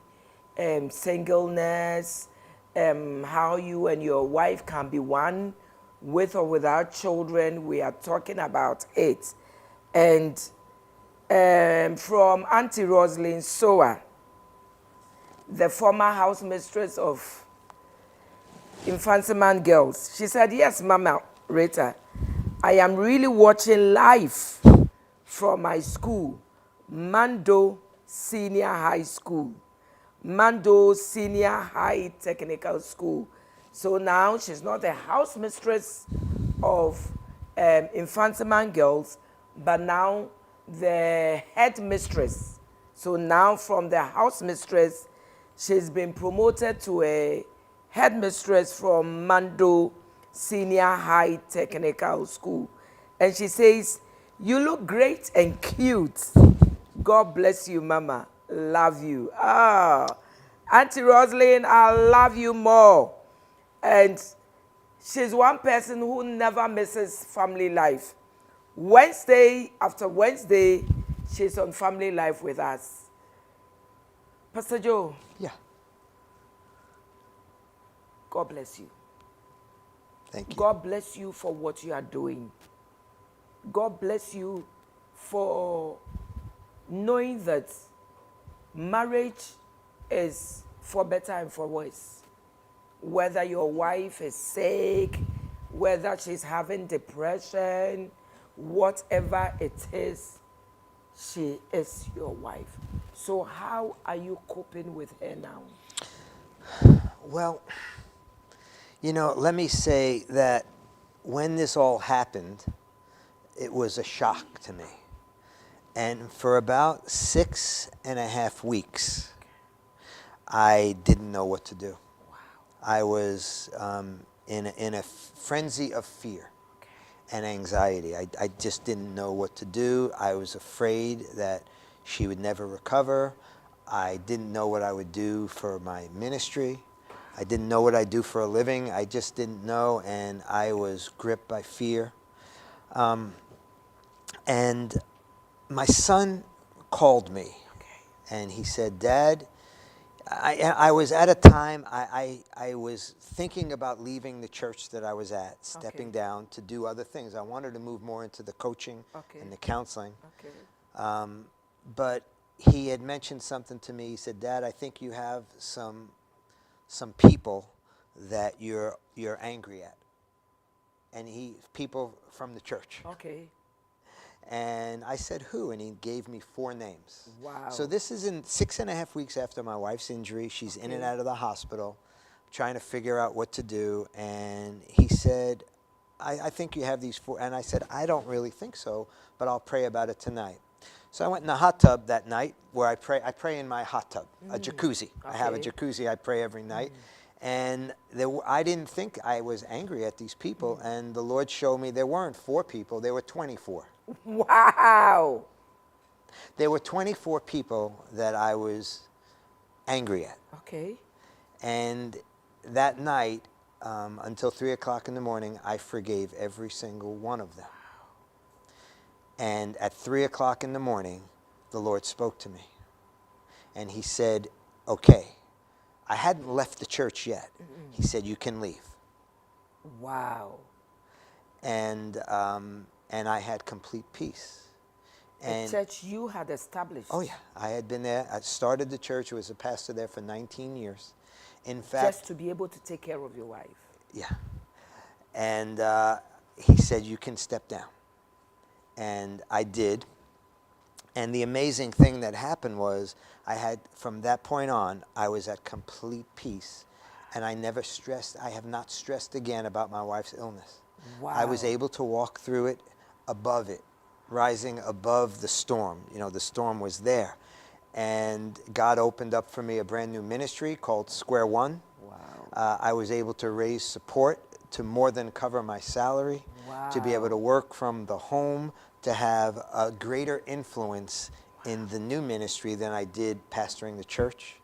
singleness, how you and your wife can be one with or without children. We are talking about it. And from Auntie Rosalind Soa, the former house mistress of Infantsiman Girls. She said, "Yes, Mama Rita, I am really watching live from my school, Mando Senior High School, Mando Senior High Technical School." So now she's not the house mistress of Infantsiman Girls, but now the head mistress. So now from the house mistress, she's been promoted to a head mistress from Mando Senior High Technical School. And she says, "You look great and cute. God bless you, Mama. Love you." Auntie Rosalind, I love you more. And she's one person who never misses family life. Wednesday after Wednesday, she's on Family Life with us. Pastor Joe. Yeah. God bless you. Thank you. God bless you for what you are doing. God bless you for knowing that marriage is for better and for worse. Whether your wife is sick, whether she's having depression, whatever it is, she is your wife. So how are you coping with her now? Well, you know, let me say that when this all happened, it was a shock to me. And for about 6.5 weeks, I didn't know what to do. Wow. I was in a frenzy of fear and anxiety. I just didn't know what to do. I was afraid that she would never recover. I didn't know what I would do for my ministry. I didn't know what I'd do for a living. I just didn't know, and I was gripped by fear. And my son called me, and he said, "Dad," I was at a time, I was thinking about leaving the church that I was at, stepping down to do other things. I wanted to move more into the coaching and the counseling. But he had mentioned something to me. He said, "Dad, I think you have some people that you're angry at." And people from the church. Okay. And I said, "Who?" And he gave me 4 names. Wow. So this is in 6.5 weeks after my wife's injury. She's in and out of the hospital, trying to figure out what to do. And he said, I think you have these 4. And I said, "I don't really think so, but I'll pray about it tonight." So I went in the hot tub that night where I pray. I pray in my hot tub, a jacuzzi. I have a Okay. jacuzzi. I pray every night. And I didn't think I was angry at these people. And the Lord showed me there weren't 4 people. There were 24. Wow. There were 24 people that I was angry at. Okay. And that night, until 3 o'clock in the morning, I forgave every single one of them. And at 3 o'clock in the morning, the Lord spoke to me. And he said, okay, I hadn't left the church yet. He said, you can leave. Wow. And I had complete peace. The church you had established. Oh, yeah. I had been there. I started the church. I was a pastor there for 19 years. In fact, just to be able to take care of your wife. Yeah. And he said, you can step down. And I did. And the amazing thing that happened was from that point on, I was at complete peace. And I have not stressed again about my wife's illness. Wow. I was able to walk through it, above it, rising above the storm. You know, the storm was there. And God opened up for me a brand new ministry called Square One. Wow. I was able to raise support to more than cover my salary, to be able to work from the home, to have a greater influence in the new ministry than I did pastoring the church.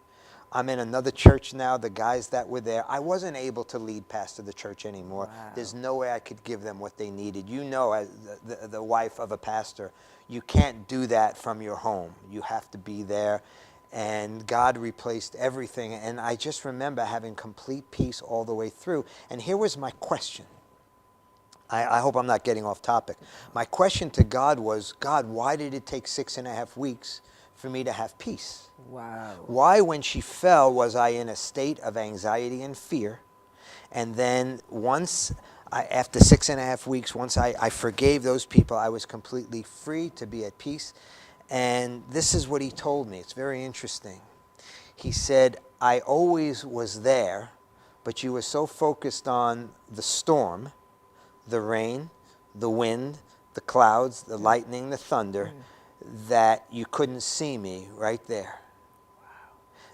I'm in another church now. The guys that were there, I wasn't able to lead pastor the church anymore. Wow. There's no way I could give them what they needed. You know, as the wife of a pastor, you can't do that from your home. You have to be there. And God replaced everything. And I just remember having complete peace all the way through. And here was my question. I hope I'm not getting off topic. My question to God was, God, why did it take 6.5 weeks for me to have peace? Wow. Why, when she fell, was I in a state of anxiety and fear? And then after 6.5 weeks, once I forgave those people, I was completely free to be at peace. And this is what he told me. It's very interesting. He said, I always was there, but you were so focused on the storm, the rain, the wind, the clouds, the lightning, the thunder, that you couldn't see me right there.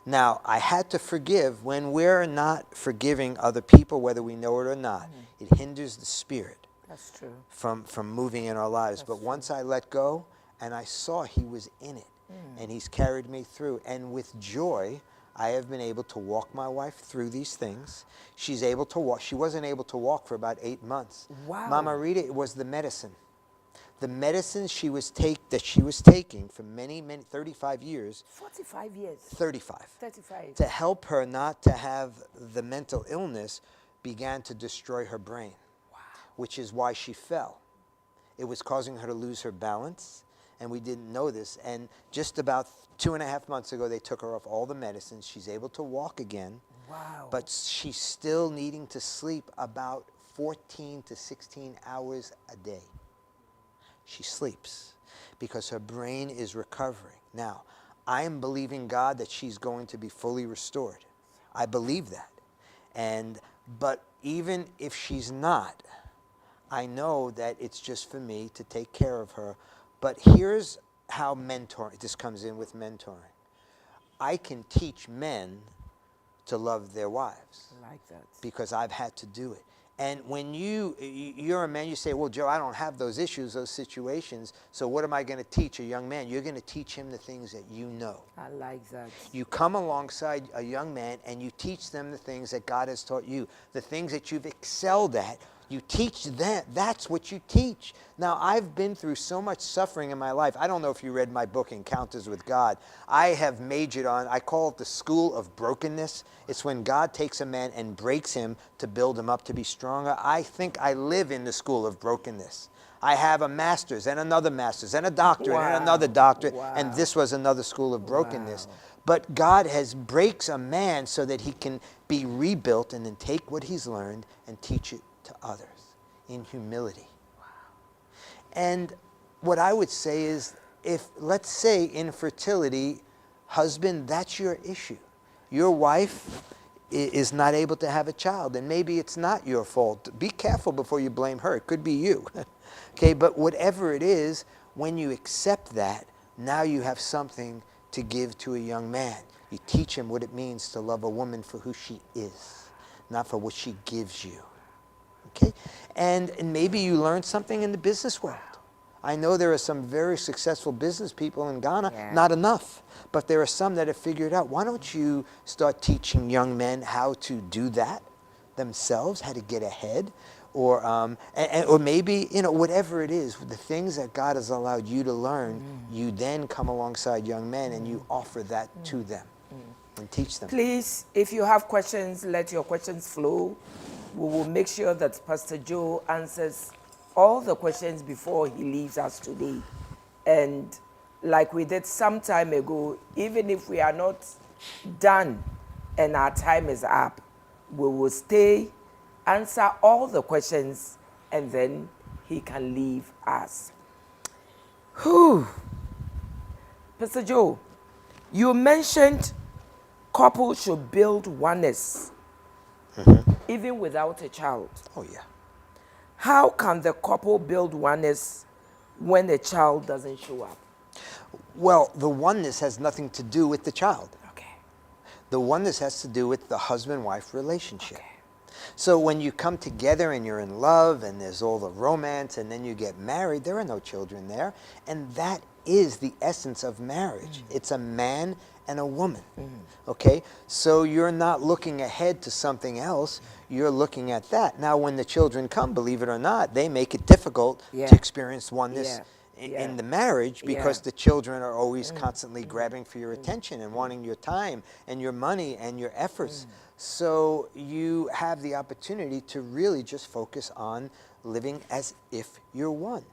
Now, I had to forgive. When we're not forgiving other people, whether we know it or not, it hinders the Spirit. That's true. From moving in our lives. But once I let go and I saw he was in it, and he's carried me through, and with joy, I have been able to walk my wife through these things. She's able to walk. She wasn't able to walk for about 8 months. Wow. Mama Rita, it was the medicine. The medicine she was taking for many, 35 years. 45 years. 35. 35. To help her not to have the mental illness began to destroy her brain. Wow. Which is why she fell. It was causing her to lose her balance, and we didn't know this. And just about 2.5 months ago, they took her off all the medicines. She's able to walk again. Wow. But she's still needing to sleep about 14 to 16 hours a day. She sleeps because her brain is recovering. Now, I am believing God that she's going to be fully restored. I believe that. But even if she's not, I know that it's just for me to take care of her. But here's how this comes in with mentoring. I can teach men to love their wives. I like that. Because I've had to do it. And when you're a man, you say, well, Joe, I don't have those issues, those situations, so what am I going to teach a young man? You're going to teach him the things that you know. I like that. You come alongside a young man and you teach them the things that God has taught you, the things that you've excelled at. You teach them. That's what you teach. Now, I've been through so much suffering in my life. I don't know if you read my book, Encounters with God. I have majored on, I call it the school of brokenness. It's when God takes a man and breaks him to build him up to be stronger. I think I live in the school of brokenness. I have a master's and another master's and a doctorate and another doctorate. Wow. And this was another school of brokenness. Wow. But God breaks a man so that he can be rebuilt and then take what he's learned and teach it to others in humility. Wow. And what I would say is, if, let's say, infertility, husband, that's your issue. Your wife is not able to have a child, and maybe it's not your fault. Be careful before you blame her. It could be you. Okay, but whatever it is, when you accept that, Now you have something to give to a young man. You teach him what it means to love a woman for who she is, not for what she gives you. Okay? And maybe you learned something in the business world. I know there are some very successful business people in Ghana, not enough, but there are some that have figured out, why don't you start teaching young men how to do that themselves, how to get ahead, or maybe, whatever it is, the things that God has allowed you to learn, you then come alongside young men and you offer that to them and teach them. Please, if you have questions, let your questions flow. We will make sure that Pastor Joe answers all the questions before he leaves us today. And like we did some time ago, even if we are not done and our time is up, we will stay, answer all the questions, and then he can leave us. Whew. Pastor Joe, you mentioned couples should build oneness, even without a child. Oh, yeah. How can the couple build oneness when a child doesn't show up? Well, the oneness has nothing to do with the child. Okay. The oneness has to do with the husband-wife relationship. Okay. So when you come together and you're in love and there's all the romance and then you get married, there are no children there. And that is the essence of marriage. It's a man and a woman. Okay? So you're not looking ahead to something else. You're looking at that. Now, when the children come, believe it or not, they make it difficult to experience oneness in the marriage because the children are always constantly grabbing for your attention and wanting your time and your money and your efforts. So you have the opportunity to really just focus on living as if you're one.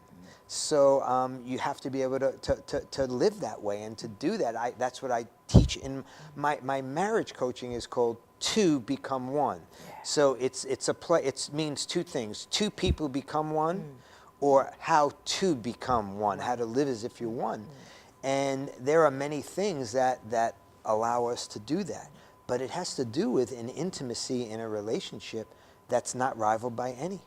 So you have to be able to live that way and to do that. That's what I teach in my marriage coaching is called Two Become One. So it's a play. It means two things: two people become one, or how to become one, how to live as if you're one. And there are many things that allow us to do that. But it has to do with an intimacy in a relationship that's not rivaled by any.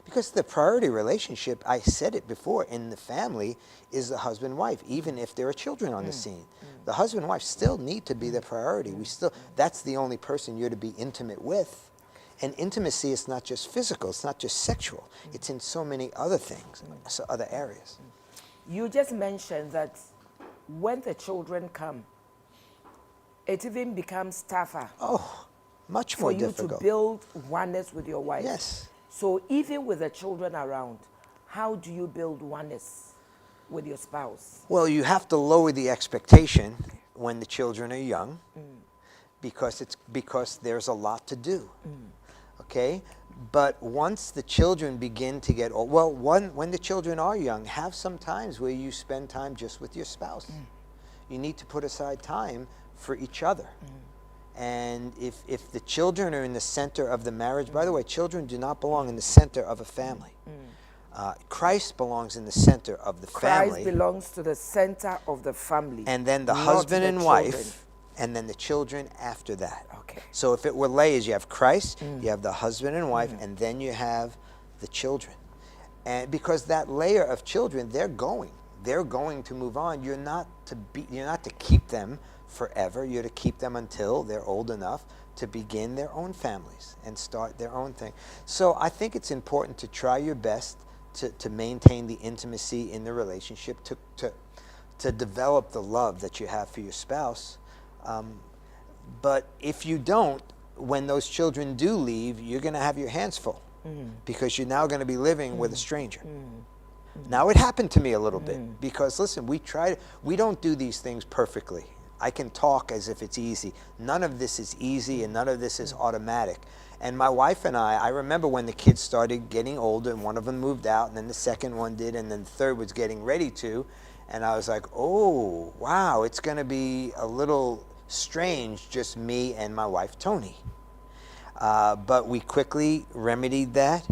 Because the priority relationship, I said it before, in the family is the husband-wife, even if there are children on the scene. The husband and wife still need to be the priority. That's the only person you're to be intimate with. And intimacy is not just physical, it's not just sexual. It's in so many other things, so other areas. You just mentioned that when the children come, it even becomes tougher. Oh, much more difficult. For you to build oneness with your wife. Yes. So even with the children around, how do you build oneness with your spouse? Well, you have to lower the expectation when the children are young because there's a lot to do. Okay? But once the children begin to get old, well, when the children are young, have some times where you spend time just with your spouse. You need to put aside time for each other. And if the children are in the center of the marriage, by the way, children do not belong in the center of a family. Christ belongs in the center of the family. Christ belongs to the center of the family. And then the husband and wife, and then the children after that. Okay. So if it were layers, you have Christ, you have the husband and wife, and then you have the children. And because that layer of children, they're going to move on. You're not to keep them forever. You're to keep them until they're old enough to begin their own families and start their own thing. So I think it's important to try your best to maintain the intimacy in the relationship, to develop the love that you have for your spouse. But if you don't, when those children do leave, you're going to have your hands full because you're now going to be living with a stranger. Now, it happened to me a little bit because, listen, we don't do these things perfectly. I can talk as if it's easy. None of this is easy and none of this is automatic. And my wife and I remember when the kids started getting older and one of them moved out and then the second one did and then the third was getting ready to. And I was like, oh, wow, it's going to be a little strange, just me and my wife, Tony. But we quickly remedied that.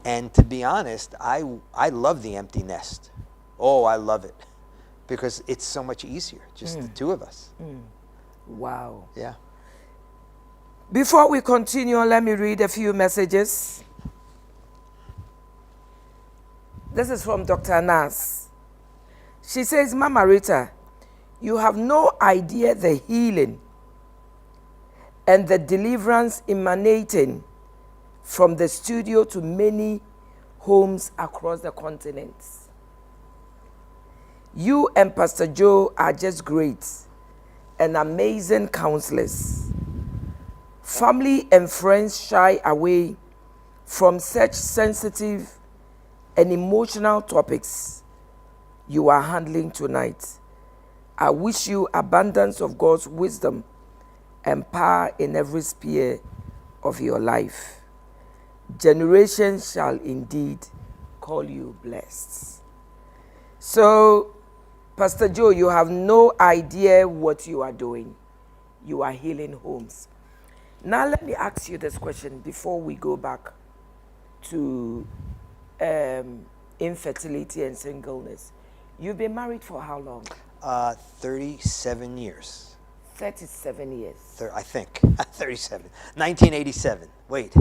And to be honest, I love the empty nest. Oh, I love it. Because it's so much easier, just the two of us. Wow. Yeah. Before we continue, let me read a few messages. This is from Dr. Nas. She says, Mama Rita, you have no idea the healing and the deliverance emanating from the studio to many homes across the continents. You and Pastor Joe are just great and amazing counselors. Family and friends shy away from such sensitive and emotional topics you are handling tonight. I wish you abundance of God's wisdom and power in every sphere of your life. Generations shall indeed call you blessed. So, Pastor Joe, you have no idea what you are doing. You are healing homes. Now, let me ask you this question before we go back to infertility and singleness. You've been married for how long? 37 years. 37 years. I think. 37. 1987. Wait.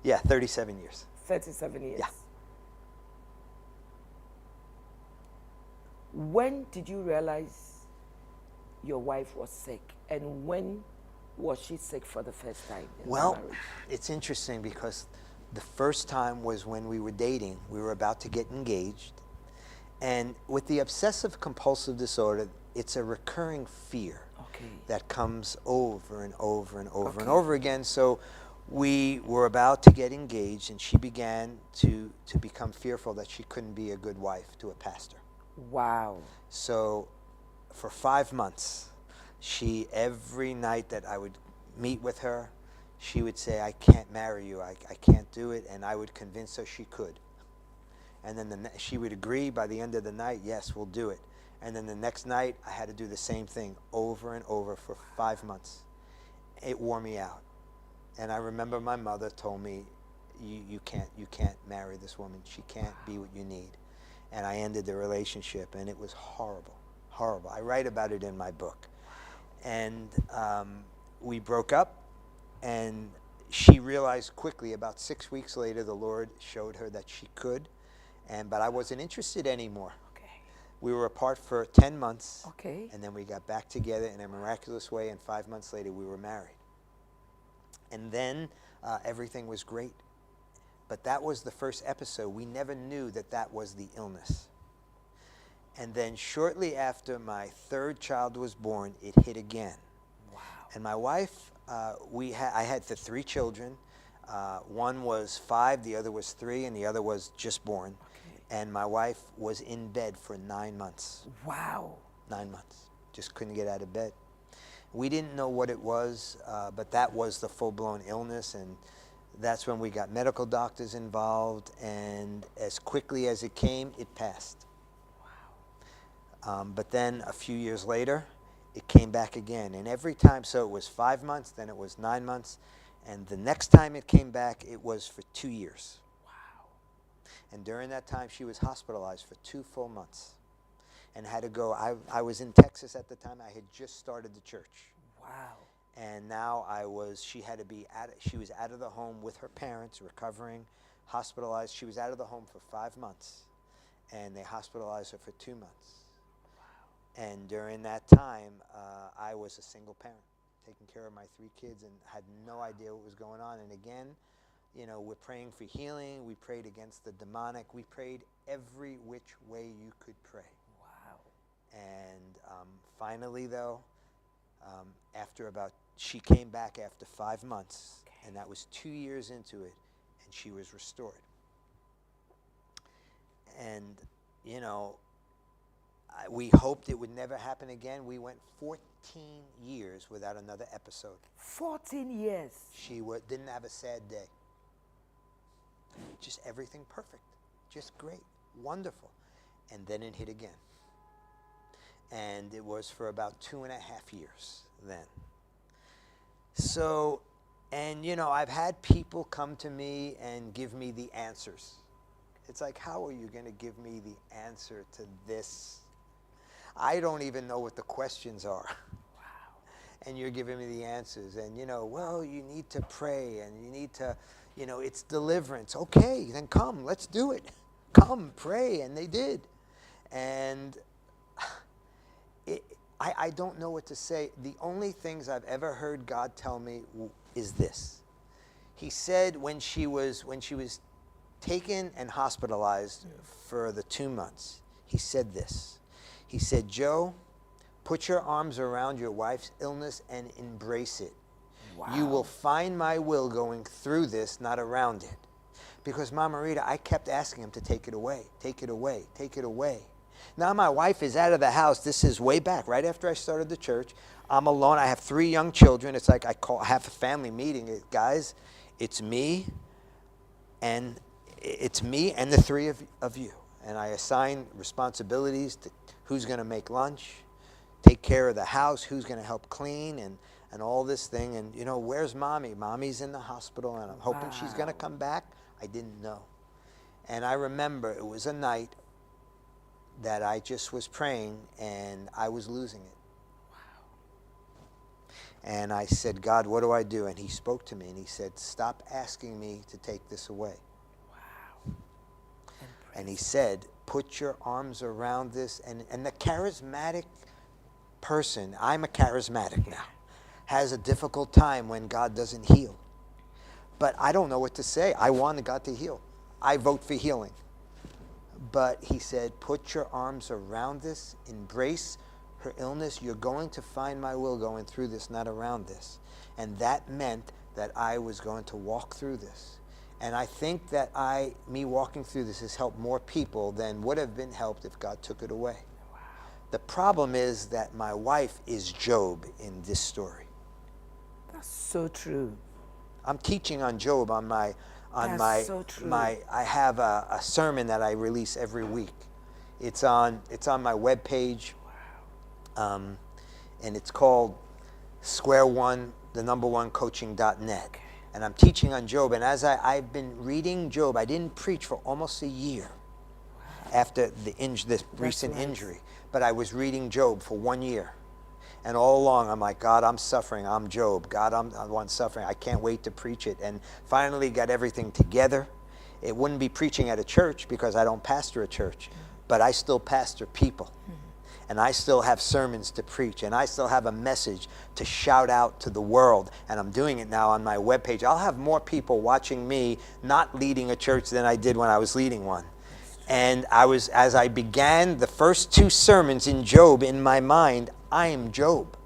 Yeah, 37 years. 37 years. Yeah. When did you realize your wife was sick? And when was she sick for the first time in the marriage? It's interesting because the first time was when we were dating. We were about to get engaged. And with the obsessive compulsive disorder, it's a recurring fear that comes over and over and over and over again. So we were about to get engaged, and she began to become fearful that she couldn't be a good wife to a pastor. Wow. So for 5 months, every night that I would meet with her, she would say, I can't marry you, I can't do it, and I would convince her she could. And then she would agree by the end of the night, yes, we'll do it. And then the next night, I had to do the same thing over and over for 5 months. It wore me out. And I remember my mother told me, you can't marry this woman. She can't be what you need. And I ended the relationship, and it was horrible, horrible. I write about it in my book. And we broke up, and she realized quickly, about 6 weeks later, the Lord showed her that she could, but I wasn't interested anymore. We were apart for 10 months, and then we got back together in a miraculous way, and 5 months later, we were married. And then everything was great. But that was the first episode. We never knew that that was the illness. And then shortly after my third child was born, it hit again. Wow. And my wife, I had the 3 children. One was 5, the other was 3, and the other was just born. And my wife was in bed for 9 months. Wow. 9 months. Just couldn't get out of bed. We didn't know what it was, but that was the full-blown illness, and that's when we got medical doctors involved, and as quickly as it came, it passed. Wow. But then a few years later, it came back again, and every time, so it was 5 months, then it was 9 months, and the next time it came back, it was for 2 years. Wow. And during that time, she was hospitalized for 2 full months. And had to go. I was in Texas at the time. I had just started the church. Wow. And now she was out of the home with her parents, recovering, hospitalized. She was out of the home for 5 months, and they hospitalized her for 2 months. Wow. And during that time, I was a single parent, taking care of my 3 kids, and had no idea what was going on. And again, we're praying for healing. We prayed against the demonic. We prayed every which way you could pray. And finally, though, she came back after 5 months, and that was 2 years into it, and she was restored. And, we hoped it would never happen again. We went 14 years without another episode. 14 years? She didn't have a sad day. Just everything perfect. Just great. Wonderful. And then it hit again. And it was for about 2.5 years then. So, and I've had people come to me and give me the answers. It's like, how are you going to give me the answer to this? I don't even know what the questions are. Wow. And you're giving me the answers. And, you need to pray, and you need to, it's deliverance. Okay, then come, let's do it. Come, pray. And they did. And I don't know what to say. The only things I've ever heard God tell me is this. He said when she was taken and hospitalized for the 2 months, he said this. He said, Joe, put your arms around your wife's illness and embrace it. Wow. You will find my will going through this, not around it. Because Mama Rita, I kept asking him to take it away, take it away, take it away. Now my wife is out of the house. This is way back, right after I started the church. I'm alone. I have 3 young children. It's like I have a family meeting. Guys, it's me and the 3 of you. And I assign responsibilities to who's going to make lunch, take care of the house, who's going to help clean, and all this thing. And, you know, where's Mommy? Mommy's in the hospital, and I'm hoping she's going to come back. I didn't know. And I remember it was a night that I just was praying, and I was losing it. Wow. And I said, God, what do I do? And he spoke to me, and he said, stop asking me to take this away. Wow. And he said, put your arms around this. And the charismatic person, I'm a charismatic now, has a difficult time when God doesn't heal. But I don't know what to say. I wanted God to heal. I vote for healing. But he said, put your arms around this, embrace her illness. You're going to find my will going through this, not around this. And that meant that I was going to walk through this. And I think that me walking through this has helped more people than would have been helped if God took it away. Wow. The problem is that my wife is Job in this story. That's so true. I'm teaching on Job on my so true. I have a sermon that I release every week. It's on my webpage. Wow. And it's called Square One, the #1 coaching.net. Okay. And I'm teaching on Job. And as I've been reading Job, I didn't preach for almost a year after this recent injury. But I was reading Job for 1 year. And all along, I'm like, God, I'm suffering. I'm Job. God, I'm the one suffering. I can't wait to preach it. And finally got everything together. It wouldn't be preaching at a church because I don't pastor a church. But I still pastor people. And I still have sermons to preach. And I still have a message to shout out to the world. And I'm doing it now on my webpage. I'll have more people watching me not leading a church than I did when I was leading one. And as I began the first 2 sermons in Job in my mind, I am Job.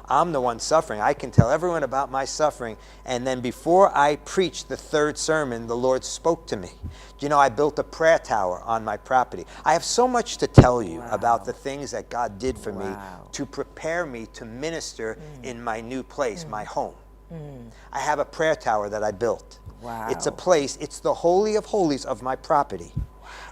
I'm the one suffering. I can tell everyone about my suffering. And then before I preached the 3rd sermon, the Lord spoke to me. You know, I built a prayer tower on my property. I have so much to tell you about the things that God did for me to prepare me to minister in my new place, my home. I have a prayer tower that I built. Wow. It's a place, it's the Holy of Holies of my property.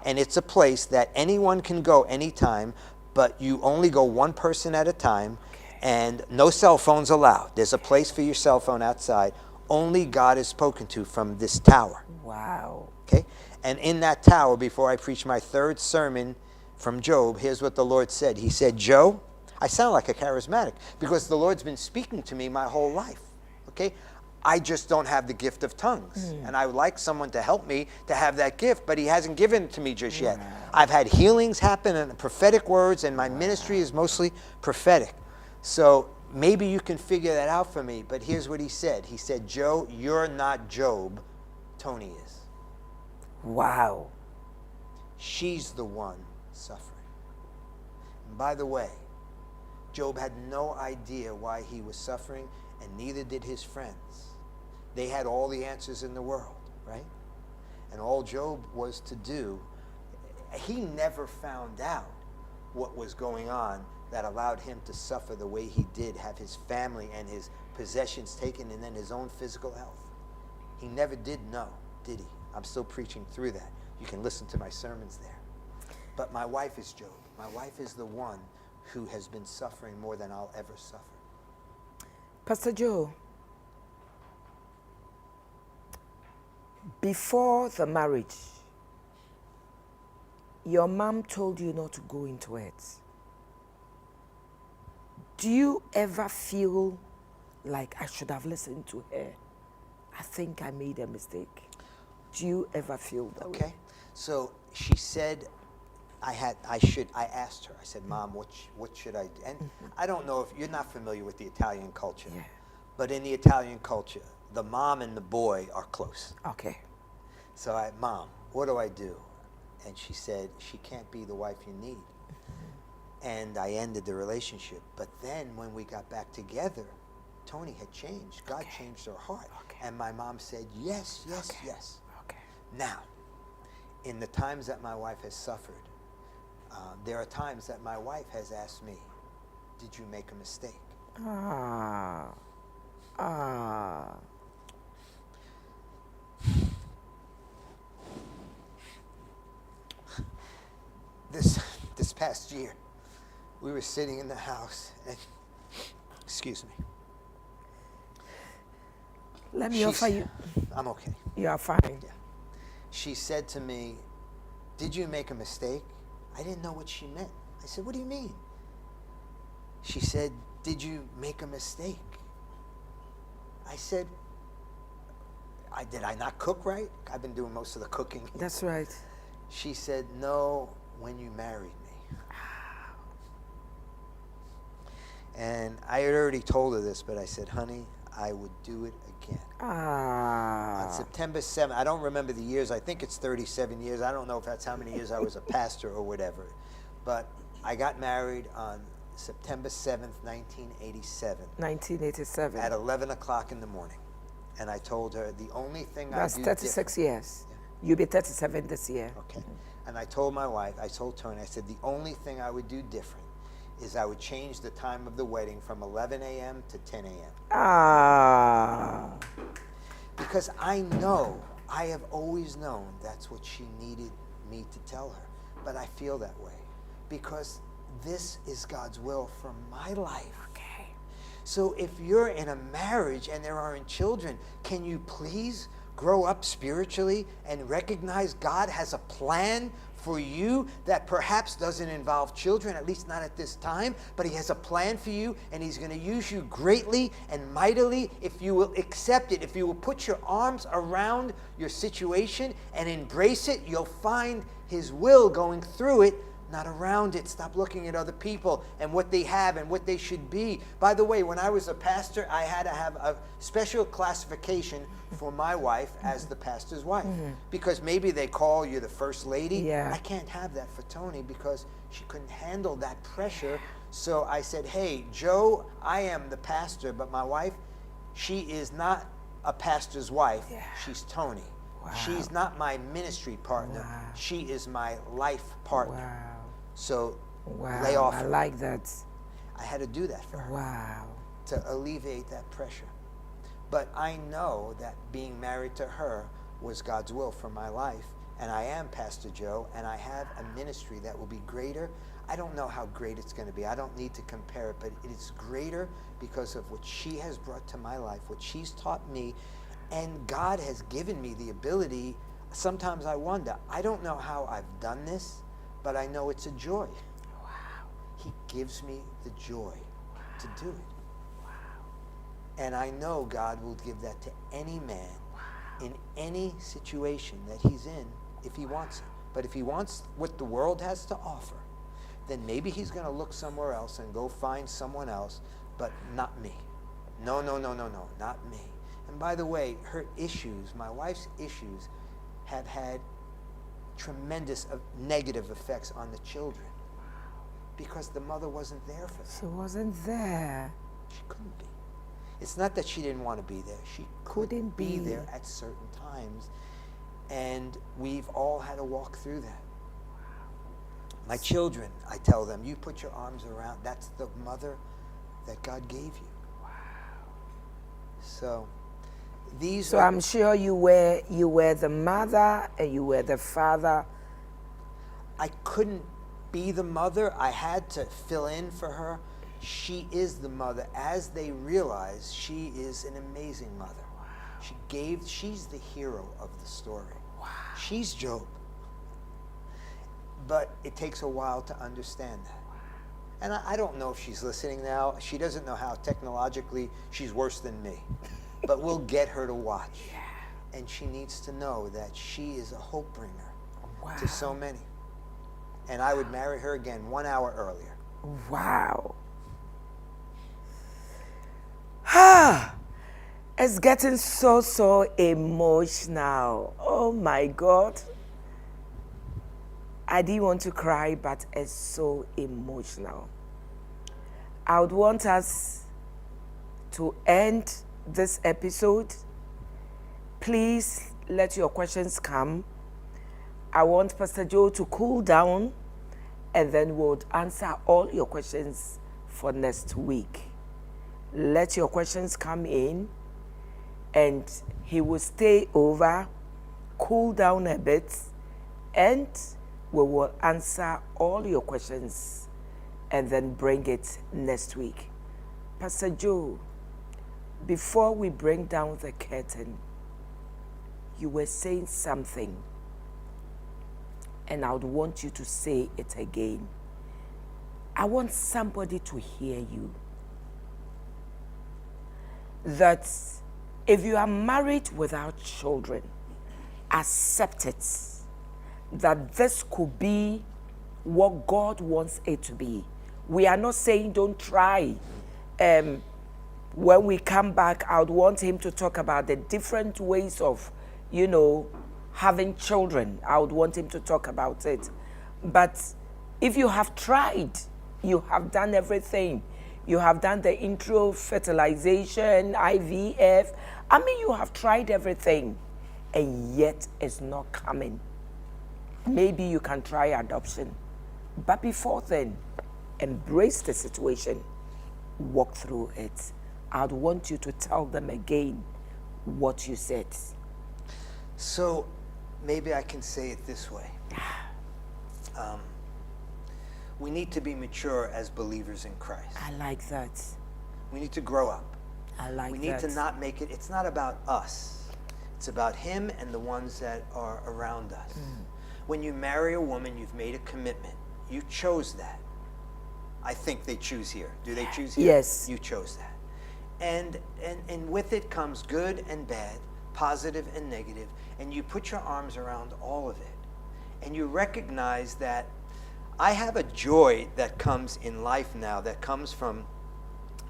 And it's a place that anyone can go anytime, but you only go 1 person at a time, and no cell phones allowed. There's a place for your cell phone outside. Only God is spoken to from this tower. Wow. Okay? And in that tower, before I preached my 3rd sermon from Job, here's what the Lord said. He said, Joe, I sound like a charismatic because the Lord's been speaking to me my whole life. Okay? I just don't have the gift of tongues. And I would like someone to help me to have that gift, but he hasn't given it to me just yet. I've had healings happen and prophetic words, and my ministry is mostly prophetic. So maybe you can figure that out for me, but here's what he said. He said, Joe, you're not Job, Tony is. Wow. She's the one suffering. And by the way, Job had no idea why he was suffering, and neither did his friends. They had all the answers in the world, right? And all Job was to do, he never found out what was going on that allowed him to suffer the way he did, have his family and his possessions taken, and then his own physical health. He never did know, did he? I'm still preaching through that. You can listen to my sermons there. But my wife is Job. My wife is the one who has been suffering more than I'll ever suffer. Pastor Joe, before the marriage, your mom told you not to go into it. Do you ever feel like I should have listened to her? I think I made a mistake. Do you ever feel that way? So she said, I asked her, I said, Mom, what should I do? And I don't know if you're not familiar with the Italian culture, but in the Italian culture, the mom and the boy are close. Okay. So Mom, what do I do? And she said, she can't be the wife you need. And I ended the relationship. But then when we got back together, Tony had changed. God changed her heart. And my mom said, yes, yes, yes. Okay. Now, in the times that my wife has suffered, there are times that my wife has asked me, did you make a mistake? This past year, we were sitting in the house, and, excuse me. Let me offer you. I'm okay. You are fine. Yeah. She said to me, did you make a mistake? I didn't know what she meant. I said, what do you mean? She said, did you make a mistake? I said, did I not cook right? I've been doing most of the cooking. That's right. She said, no, when you married me. And I had already told her this, but I said, honey, I would do it again. On September 7th, I don't remember the years, I think it's 37 years. I don't know if that's how many years I was a pastor or whatever. But I got married on September 7th, 1987. 1987. At 11 o'clock in the morning. And I told her the only thing I do. That's 36 years. Yeah. You'll be 37 this year. Okay. And I told my wife, I told Tony, I said, the only thing I would do different is I would change the time of the wedding from 11 a.m. to 10 a.m. Because I have always known that's what she needed me to tell her. But I feel that way because this is God's will for my life. Okay. So if you're in a marriage and there aren't children, can you please grow up spiritually and recognize God has a plan for you that perhaps doesn't involve children, at least not at this time, but he has a plan for you and he's going to use you greatly and mightily if you will accept it. If you will put your arms around your situation and embrace it, you'll find his will going through it, not around it. Stop looking at other people and what they have and what they should be. By the way, when I was a pastor, I had to have a special classification for my wife as the pastor's wife. Because maybe they call you the first lady. Yeah. I can't have that for Tony because she couldn't handle that pressure. So I said, hey, Joe, I am the pastor, but my wife, she is not a pastor's wife. Yeah. She's Tony. Wow. She's not my ministry partner. Wow. She is my life partner. Wow. So Wow. lay off I her. like that. I had to do that for her. Wow. To alleviate that pressure. But I know that being married to her was God's will for my life. And I am Pastor Joe, and I have a ministry that will be greater. I don't know how great it's going to be. I don't need to compare it, but it is greater because of what she has brought to my life, what she's taught me. And God has given me the ability. Sometimes I wonder, I don't know how I've done this, but I know it's a joy. Wow. He gives me the joy to do it. And I know God will give that to any man in any situation that he's in if he wants it. But if he wants what the world has to offer, then maybe he's going to look somewhere else and go find someone else, but not me. No, no, no, no, no, not me. And by the way, her issues, my wife's issues, have had tremendous negative effects on the children because the mother wasn't there for them. She wasn't there. She couldn't be. It's not that she didn't want to be there. She couldn't be there at certain times. And we've all had to walk through that. My children, I tell them, you put your arms around, that's the mother that God gave you. Wow. So these I'm sure you were the mother and you were the father. I couldn't be the mother. I had to fill in for her. She is the mother. As they realize, she is an amazing mother. Wow. She's the hero of the story. Wow. She's Job. But it takes a while to understand that. Wow. And I don't know if she's listening now. She doesn't know how technologically she's worse than me. But we'll get her to watch. Yeah. And she needs to know that she is a hope bringer to so many. and I would marry her again 1 hour earlier. Wow. It's getting so emotional. Oh my God. I didn't want to cry, but it's so emotional. I would want us to end this episode. Please let your questions come. I want Pastor Joe to cool down, and then we'll answer all your questions for next week. Let your questions come in, and he will stay over, cool down a bit, and we will answer all your questions and then bring it next week. Pastor Joe, before we bring down the curtain, you were saying something, and I would want you to say it again. I want somebody to hear you. That if you are married without children, accept it. That this could be what God wants it to be. We are not saying don't try. When we come back, I would want him to talk about the different ways of, having children. I would want him to talk about it. But if you have tried, you have done everything. You have done the intro fertilization, IVF. You have tried everything, and yet it's not coming. Maybe you can try adoption. But before then, embrace the situation. Walk through it. I'd want you to tell them again what you said. So maybe I can say it this way. We need to be mature as believers in Christ. I like that. We need to grow up. I like that. We need to not make it, it's not about us. It's about him and the ones that are around us. When you marry a woman, you've made a commitment. You chose that. I think they choose here. Do they choose here? Yes. You chose that. And with it comes good and bad, positive and negative, and you put your arms around all of it. And you recognize that I have a joy that comes in life now that comes from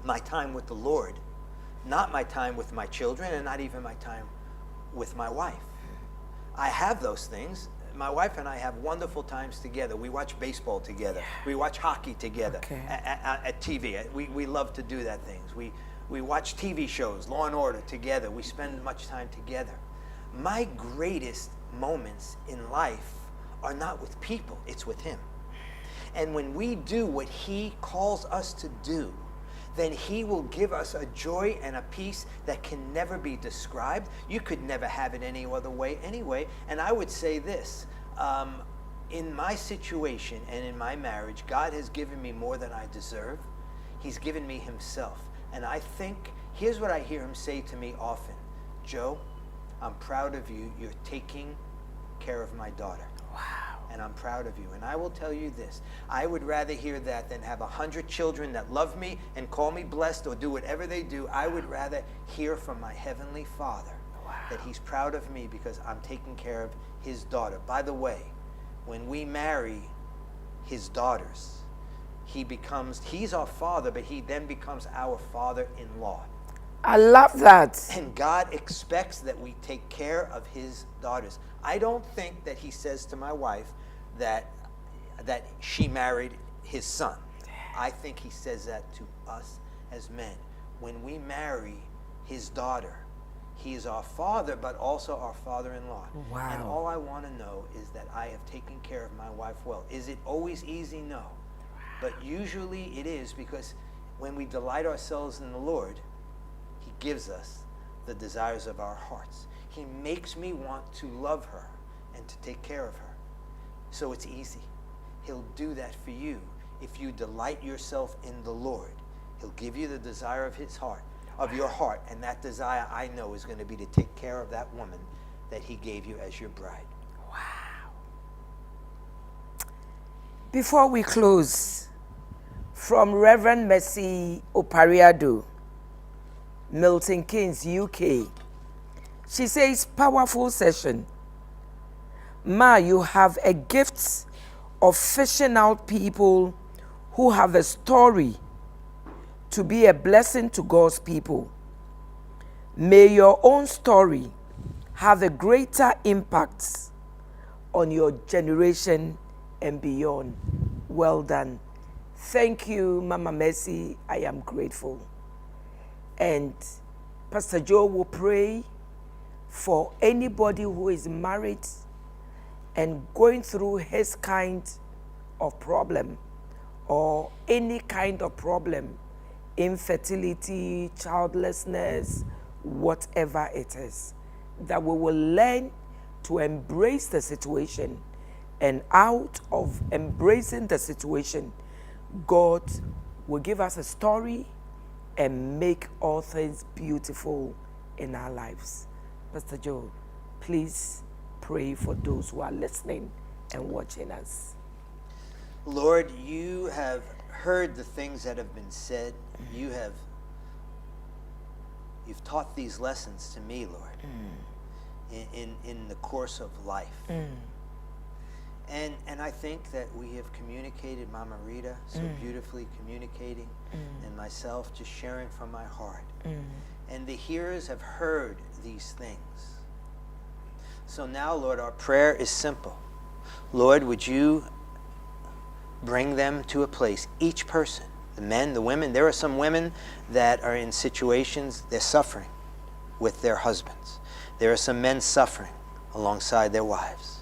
my time with the Lord, not my time with my children and not even my time with my wife. I have those things. My wife and I have wonderful times together. We watch baseball together. We watch hockey together at TV. We love to do that things. We watch TV shows, Law and Order together. We spend much time together. My greatest moments in life are not with people, it's with him. And when we do what he calls us to do, then he will give us a joy and a peace that can never be described. You could never have it any other way anyway. And I would say this, in my situation and in my marriage, God has given me more than I deserve. He's given me himself. And I think, here's what I hear him say to me often. Joe, I'm proud of you. You're taking care of my daughter. Wow. And I'm proud of you. And I will tell you this, I would rather hear that than have 100 children that love me and call me blessed or do whatever they do. I would rather hear from my Heavenly Father that he's proud of me because I'm taking care of his daughter. By the way, when we marry his daughters, he's our father, but he then becomes our father-in-law. I love that. And God expects that we take care of his daughters. I don't think that he says to my wife that she married his son. I think he says that to us as men. When we marry his daughter, he is our father, but also our father-in-law. Wow. And all I want to know is that I have taken care of my wife well. Is it always easy? No. But usually it is, because when we delight ourselves in the Lord, he gives us the desires of our hearts. He makes me want to love her and to take care of her. So it's easy. He'll do that for you if you delight yourself in the Lord. He'll give you the desire of his heart, of your heart, and that desire, I know, is going to be to take care of that woman that he gave you as your bride. Wow. Before we close, from Reverend Mercy Opariado, Milton Keynes, UK. She says, powerful session. Ma, you have a gift of fishing out people who have a story to be a blessing to God's people. May your own story have a greater impact on your generation and beyond. Well done. Thank you, Mama Mercy. I am grateful. And Pastor Joe will pray for anybody who is married and going through his kind of problem or any kind of problem, infertility, childlessness, whatever it is, that we will learn to embrace the situation, and out of embracing the situation, God will give us a story and make all things beautiful in our lives. Pastor Joe, please pray for those who are listening and watching us. Lord, you have heard the things that have been said. You've taught these lessons to me, Lord, in the course of life. And I think that we have communicated, Mama Rita, so beautifully communicating, and myself just sharing from my heart. And the hearers have heard these things. So now, Lord, our prayer is simple. Lord, would you bring them to a place, each person, the men, the women. There are some women that are in situations, they're suffering with their husbands. There are some men suffering alongside their wives.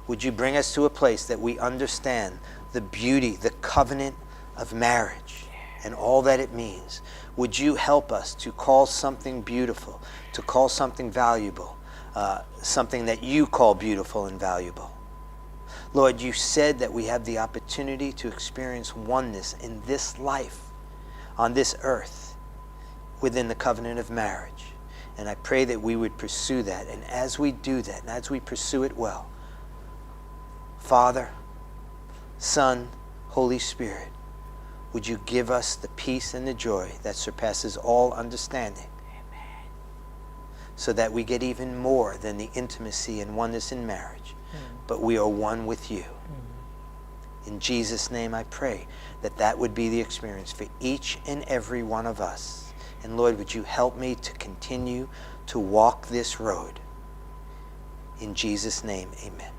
Would you bring us to a place that we understand the beauty, the covenant of marriage and all that it means? Would you help us to call something beautiful, to call something valuable, something that you call beautiful and valuable? Lord, you said that we have the opportunity to experience oneness in this life, on this earth, within the covenant of marriage. And I pray that we would pursue that. And as we do that, and as we pursue it well, Father, Son, Holy Spirit, would you give us the peace and the joy that surpasses all understanding? Amen. So that we get even more than the intimacy and oneness in marriage, but we are one with you. In Jesus' name I pray that that would be the experience for each and every one of us. And Lord, would you help me to continue to walk this road? In Jesus' name, amen.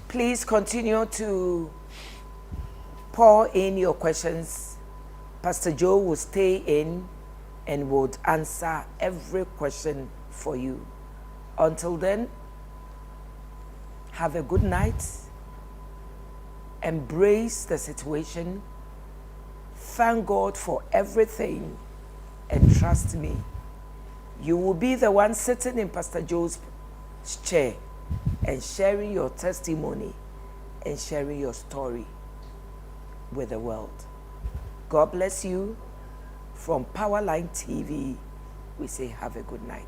Please continue to pour in your questions. Pastor Joe will stay in and would answer every question for you. Until then, have a good night. Embrace the situation. Thank God for everything, and trust me, you will be the one sitting in Pastor Joe's chair and sharing your testimony and sharing your story with the world. God bless you. From Powerline TV, we say have a good night.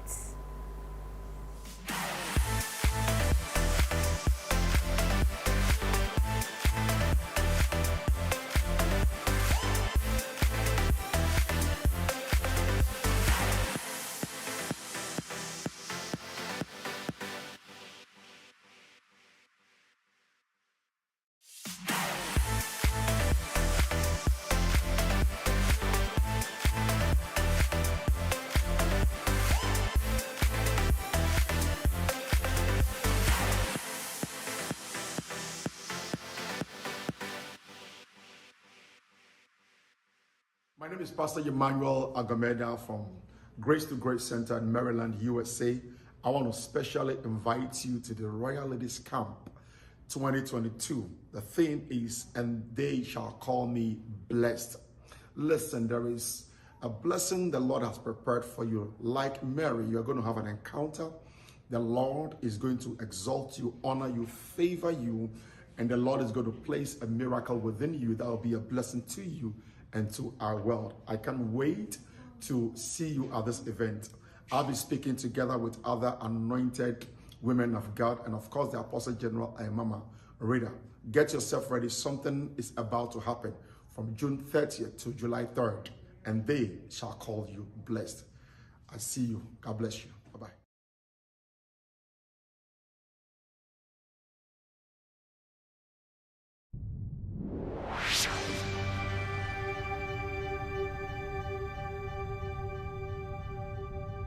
My name is Pastor Emmanuel Agomeda from Grace to Grace Center in Maryland, USA. I want to specially invite you to the Royal Ladies Camp 2022. The theme is, and they shall call me blessed. Listen, there is a blessing the Lord has prepared for you. Like Mary, you're going to have an encounter. The Lord is going to exalt you, honor you, favor you, and the Lord is going to place a miracle within you that will be a blessing to you and to our world. I can't wait to see you at this event. I'll be speaking together with other anointed women of God, and of course the Apostle General and Mama Rita. Get yourself ready. Something is about to happen from June 30th to July 3rd, and they shall call you blessed. I see you. God bless you.